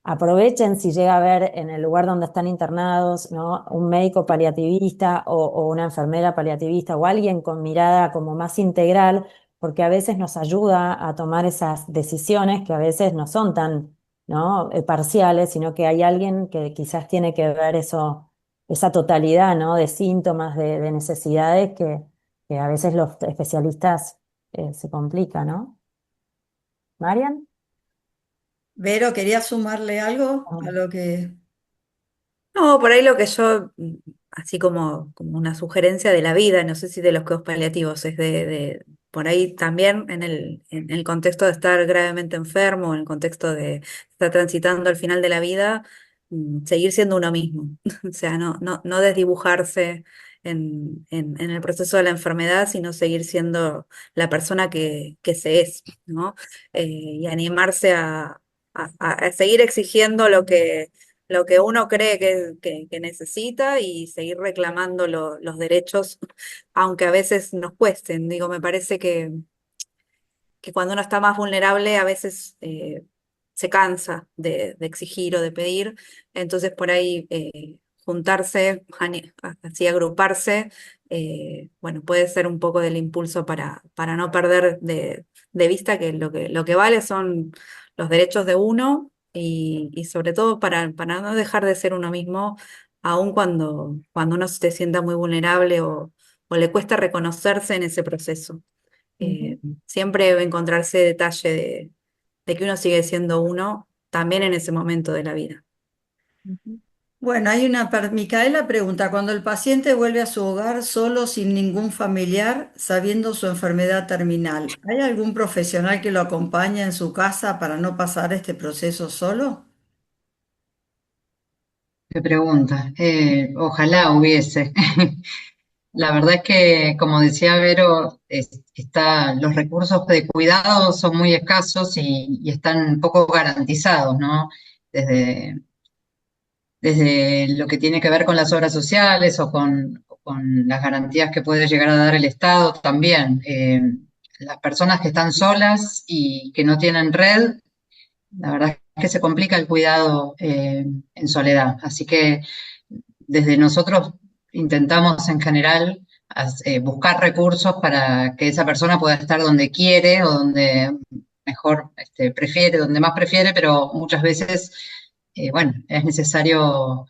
aprovechen si llega a haber en el lugar donde están internados, ¿no? Un médico paliativista o una enfermera paliativista o alguien con mirada como más integral, porque a veces nos ayuda a tomar esas decisiones que a veces no son tan, ¿no? Parciales, sino que hay alguien que quizás tiene que ver eso, esa totalidad, ¿no? De síntomas, de necesidades que a veces los especialistas se complican, ¿no? ¿Marian? Vero, ¿querías sumarle algo a lo que... No, por ahí lo que yo, así como una sugerencia de la vida, no sé si de los cuidados paliativos, es por ahí también en el contexto de estar gravemente enfermo, en el contexto de estar transitando al final de la vida, seguir siendo uno mismo. O sea, no desdibujarse en el proceso de la enfermedad, sino seguir siendo la persona que se es, ¿no? Y animarse a seguir exigiendo lo que uno cree que necesita y seguir reclamando los derechos, aunque a veces nos cuesten. Digo, me parece que cuando uno está más vulnerable a veces se cansa de exigir o de pedir, entonces por ahí juntarse, así agruparse, bueno, puede ser un poco del impulso para no perder de vista que lo que vale son los derechos de uno y sobre todo para no dejar de ser uno mismo, aun cuando uno se sienta muy vulnerable o le cuesta reconocerse en ese proceso. Ujú, Siempre debe encontrarse detalle de que uno sigue siendo uno también en ese momento de la vida. ujú. Bueno, Micaela pregunta, cuando el paciente vuelve a su hogar solo, sin ningún familiar, sabiendo su enfermedad terminal, ¿hay algún profesional que lo acompañe en su casa para no pasar este proceso solo? Qué pregunta. Ojalá hubiese. La verdad es que, como decía Vero, los recursos de cuidado son muy escasos y están poco garantizados, ¿no? Desde, desde lo que tiene que ver con las obras sociales o con las garantías que puede llegar a dar el Estado también. Las personas que están solas y que no tienen red, la verdad es que se complica el cuidado en soledad. Así que desde nosotros intentamos en general buscar recursos para que esa persona pueda estar donde quiere o donde mejor prefiere, donde más prefiere, pero muchas veces, bueno, es necesario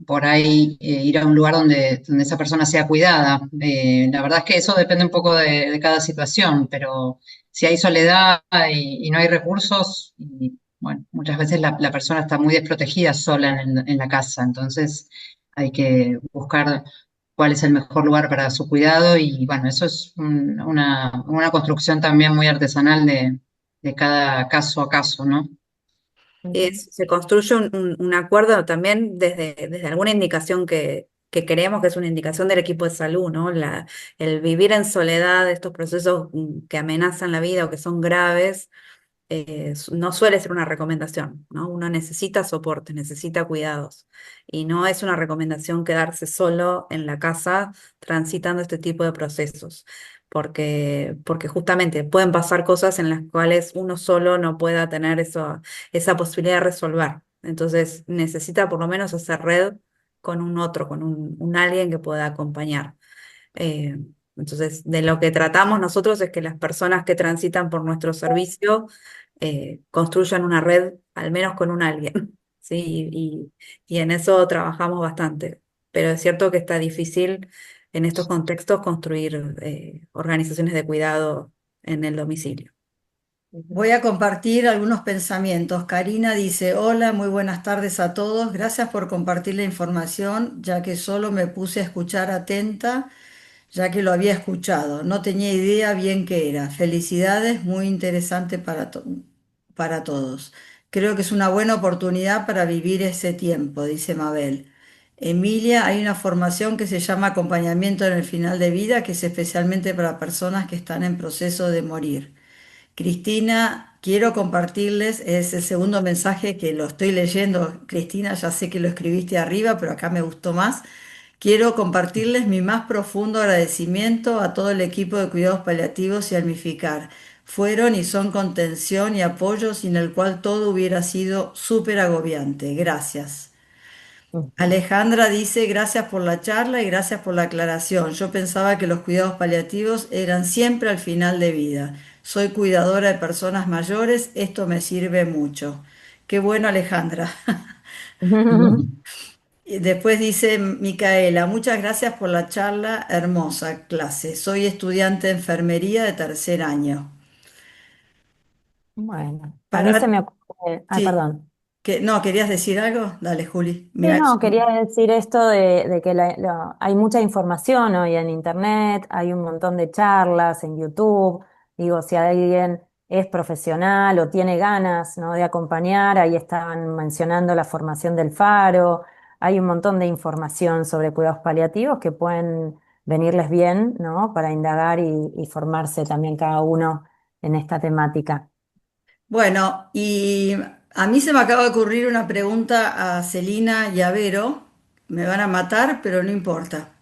por ahí ir a un lugar donde esa persona sea cuidada. La verdad es que eso depende un poco de cada situación, pero si hay soledad y no hay recursos, y, bueno, muchas veces la persona está muy desprotegida sola en la casa, entonces hay que buscar cuál es el mejor lugar para su cuidado y bueno, eso es una construcción también muy artesanal de cada caso a caso, ¿no? Ujú. Se construye un acuerdo también desde alguna indicación que creemos que es una indicación del equipo de salud, ¿no? El vivir en soledad, estos procesos que amenazan la vida o que son graves no suele ser una recomendación, ¿no? Uno necesita soporte, necesita cuidados y no es una recomendación quedarse solo en la casa transitando este tipo de procesos, porque justamente pueden pasar cosas en las cuales uno solo no pueda tener esa posibilidad de resolver. Entonces necesita por lo menos hacer red con un otro, con un alguien que pueda acompañar. Eh, entonces, de lo que tratamos nosotros es que las personas que transitan por nuestro servicio construyan una red, al menos con un alguien, ¿sí? Y en eso trabajamos bastante. Pero es cierto que está difícil en estos contextos construir organizaciones de cuidado en el domicilio. Ujú. Voy a compartir algunos pensamientos. Karina dice, hola, muy buenas tardes a todos. Gracias por compartir la información, ya que solo me puse a escuchar atenta, ya que lo había escuchado. No tenía idea bien qué era. Felicidades, muy interesante para todos. Creo que es una buena oportunidad para vivir ese tiempo, dice Mabel. Emilia, hay una formación que se llama acompañamiento en el final de vida, que es especialmente para personas que están en proceso de morir. Cristina, quiero compartirles, es el segundo mensaje que lo estoy leyendo. Cristina, ya sé que lo escribiste arriba, pero acá me gustó más. Quiero compartirles mi más profundo agradecimiento a todo el equipo de cuidados paliativos y Almificar. Fueron y son contención y apoyo sin el cual todo hubiera sido súper agobiante. Gracias. Ujú. Alejandra dice, gracias por la charla y gracias por la aclaración. Yo pensaba que los cuidados paliativos eran siempre al final de vida. Soy cuidadora de personas mayores, esto me sirve mucho. Qué bueno, Alejandra. Y después dice Micaela, muchas gracias por la charla, hermosa clase. Soy estudiante de enfermería de tercer año. Bueno, a mí se Para, me ocurre, sí, perdón. no, ¿querías decir algo? Dale, Juli. Sí, Mira, no, quería decir esto de que hay mucha información hoy en Internet, hay un montón de charlas en YouTube. Digo, si alguien es profesional o tiene ganas, ¿no?, de acompañar, ahí estaban mencionando la formación del Faro, hay un montón de información sobre cuidados paliativos que pueden venirles bien, ¿no?, para indagar y formarse también cada uno en esta temática. bueno, y A mí se me acaba de ocurrir una pregunta a Celina y a Vero. Me van a matar, pero no importa.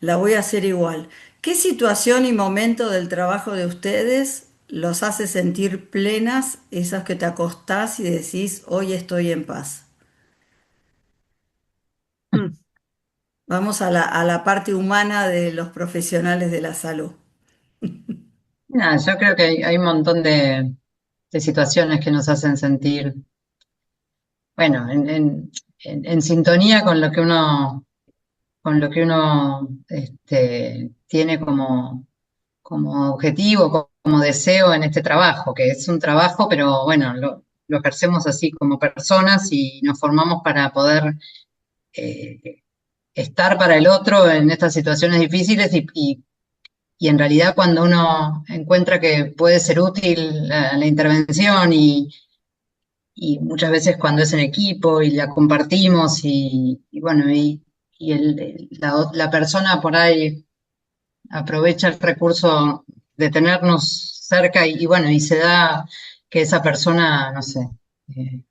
La voy a hacer igual. ¿Qué situación y momento del trabajo de ustedes los hace sentir plenas, esas que te acostás y decís, hoy estoy en paz? Mm. Vamos a la parte humana de los profesionales de la salud. Nada, yo creo que hay un montón de situaciones que nos hacen sentir, bueno, en sintonía con lo que uno tiene como objetivo, como deseo en este trabajo, que es un trabajo, pero bueno, lo ejercemos así como personas y nos formamos para poder eh, estar para el otro en estas situaciones difíciles y en realidad cuando uno encuentra que puede ser útil la intervención y muchas veces cuando es en equipo y la compartimos y bueno, la persona por ahí aprovecha el recurso de tenernos cerca y bueno, y se da que esa persona, no sé, eh,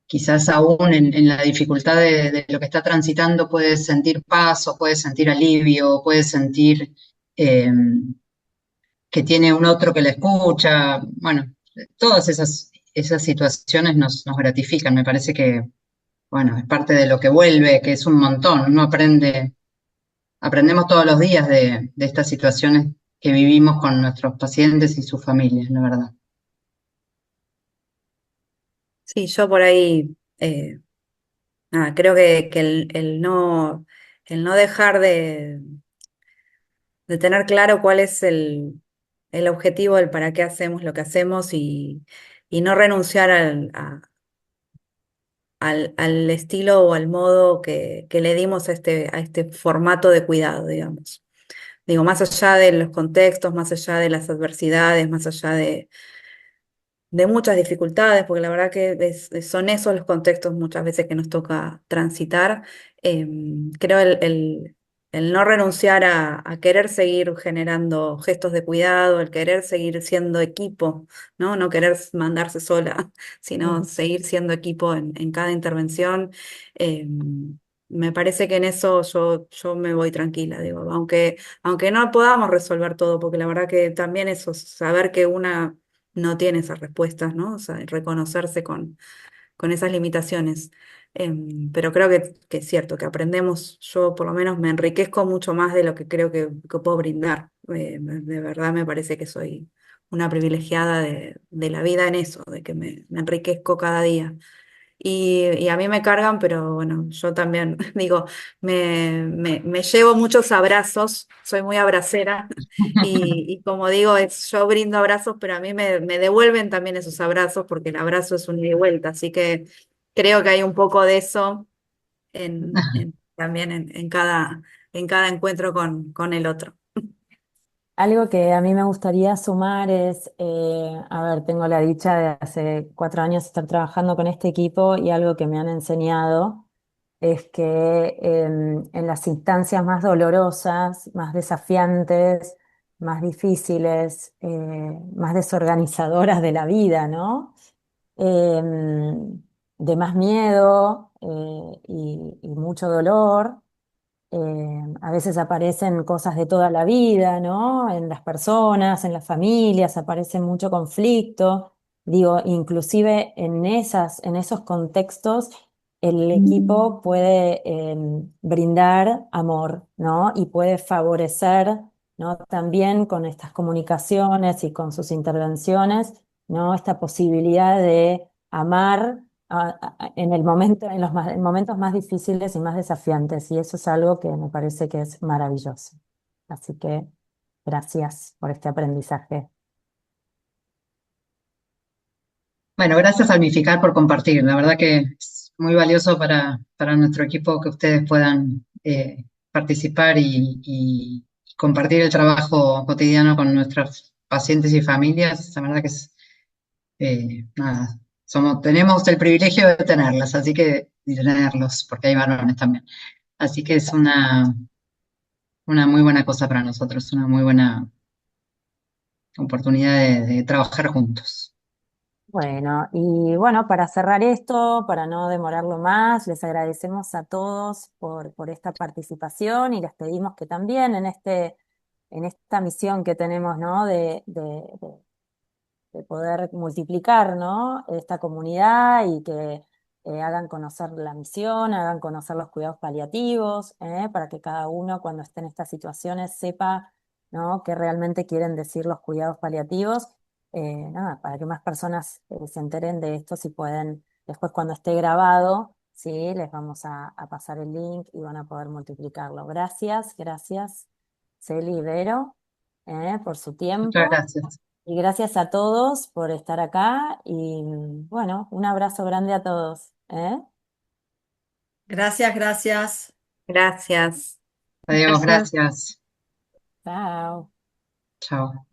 quizás aún en la dificultad de lo que está transitando puede sentir paz o puede sentir alivio, o puede sentir eh, que tiene un otro que la escucha. Bueno, todas esas situaciones nos gratifican. Me parece que, bueno, es parte de lo que vuelve, que es un montón. Uno aprendemos todos los días de estas situaciones que vivimos con nuestros pacientes y sus familias, la verdad. Sí, yo por ahí nada, creo que el no dejar de tener claro cuál es el objetivo, el para qué hacemos lo que hacemos y no renunciar al estilo o al modo que le dimos a este formato de cuidado, digamos. Digo, más allá de los contextos, más allá de las adversidades, más allá de muchas dificultades, porque la verdad que son esos los contextos muchas veces que nos toca transitar. Creo el no renunciar a querer seguir generando gestos de cuidado, el querer seguir siendo equipo, ¿no? No querer mandarse sola, sino seguir siendo equipo en cada intervención. Me parece que en eso yo me voy tranquila, digo, aunque no podamos resolver todo, porque la verdad que también eso, saber que una no tiene esas respuestas, ¿no? O sea, reconocerse con esas limitaciones. Pero creo que es cierto, que aprendemos, yo por lo menos me enriquezco mucho más de lo que creo que puedo brindar. De verdad me parece que soy una privilegiada de la vida en eso, de que me enriquezco cada día. Y a mí me cargan, pero bueno, yo también digo, me llevo muchos abrazos, soy muy abracera y como digo, yo brindo abrazos, pero a mí me devuelven también esos abrazos porque el abrazo es un ida y vuelta, así que creo que hay un poco de eso también en cada encuentro con el otro. Algo que a mí me gustaría sumar es, a ver, tengo la dicha de hace 4 años estar trabajando con este equipo y algo que me han enseñado es que en las instancias más dolorosas, más desafiantes, más difíciles, más desorganizadoras de la vida, ¿no? De más miedo y mucho dolor. A veces aparecen cosas de toda la vida, ¿no? En las personas, en las familias, aparece mucho conflicto. Digo, inclusive en esos contextos, el equipo puede brindar amor, ¿no? Y puede favorecer, ¿no? También con estas comunicaciones y con sus intervenciones, ¿no? Esta posibilidad de amar en el momento, en momentos más difíciles y más desafiantes, y eso es algo que me parece que es maravilloso. Así que gracias por este aprendizaje. Bueno, gracias Almificar por compartir. La verdad que es muy valioso para nuestro equipo que ustedes puedan participar y compartir el trabajo cotidiano con nuestros pacientes y familias. La verdad que es, nada, tenemos el privilegio de tenerlas, así que, y tenerlos, porque hay varones también. Así que es una muy buena cosa para nosotros, una muy buena oportunidad de trabajar juntos. Bueno, y bueno, para cerrar esto, para no demorarlo más, les agradecemos a todos por esta participación y les pedimos que también en esta misión que tenemos, ¿no? De poder multiplicar, ¿no? Esta comunidad y que hagan conocer la misión, hagan conocer los cuidados paliativos, para que cada uno cuando esté en estas situaciones sepa, ¿no? Qué realmente quieren decir los cuidados paliativos. Nada, para que más personas se enteren de esto, si pueden, después cuando esté grabado, sí, les vamos a pasar el link y van a poder multiplicarlo. Gracias, gracias, Celi y Vero, por su Muchas tiempo. gracias. Y gracias a todos por estar acá y bueno, un abrazo grande a todos, ¿eh? Gracias, gracias. Gracias. Adiós, Gracias. gracias. Chao. Chao.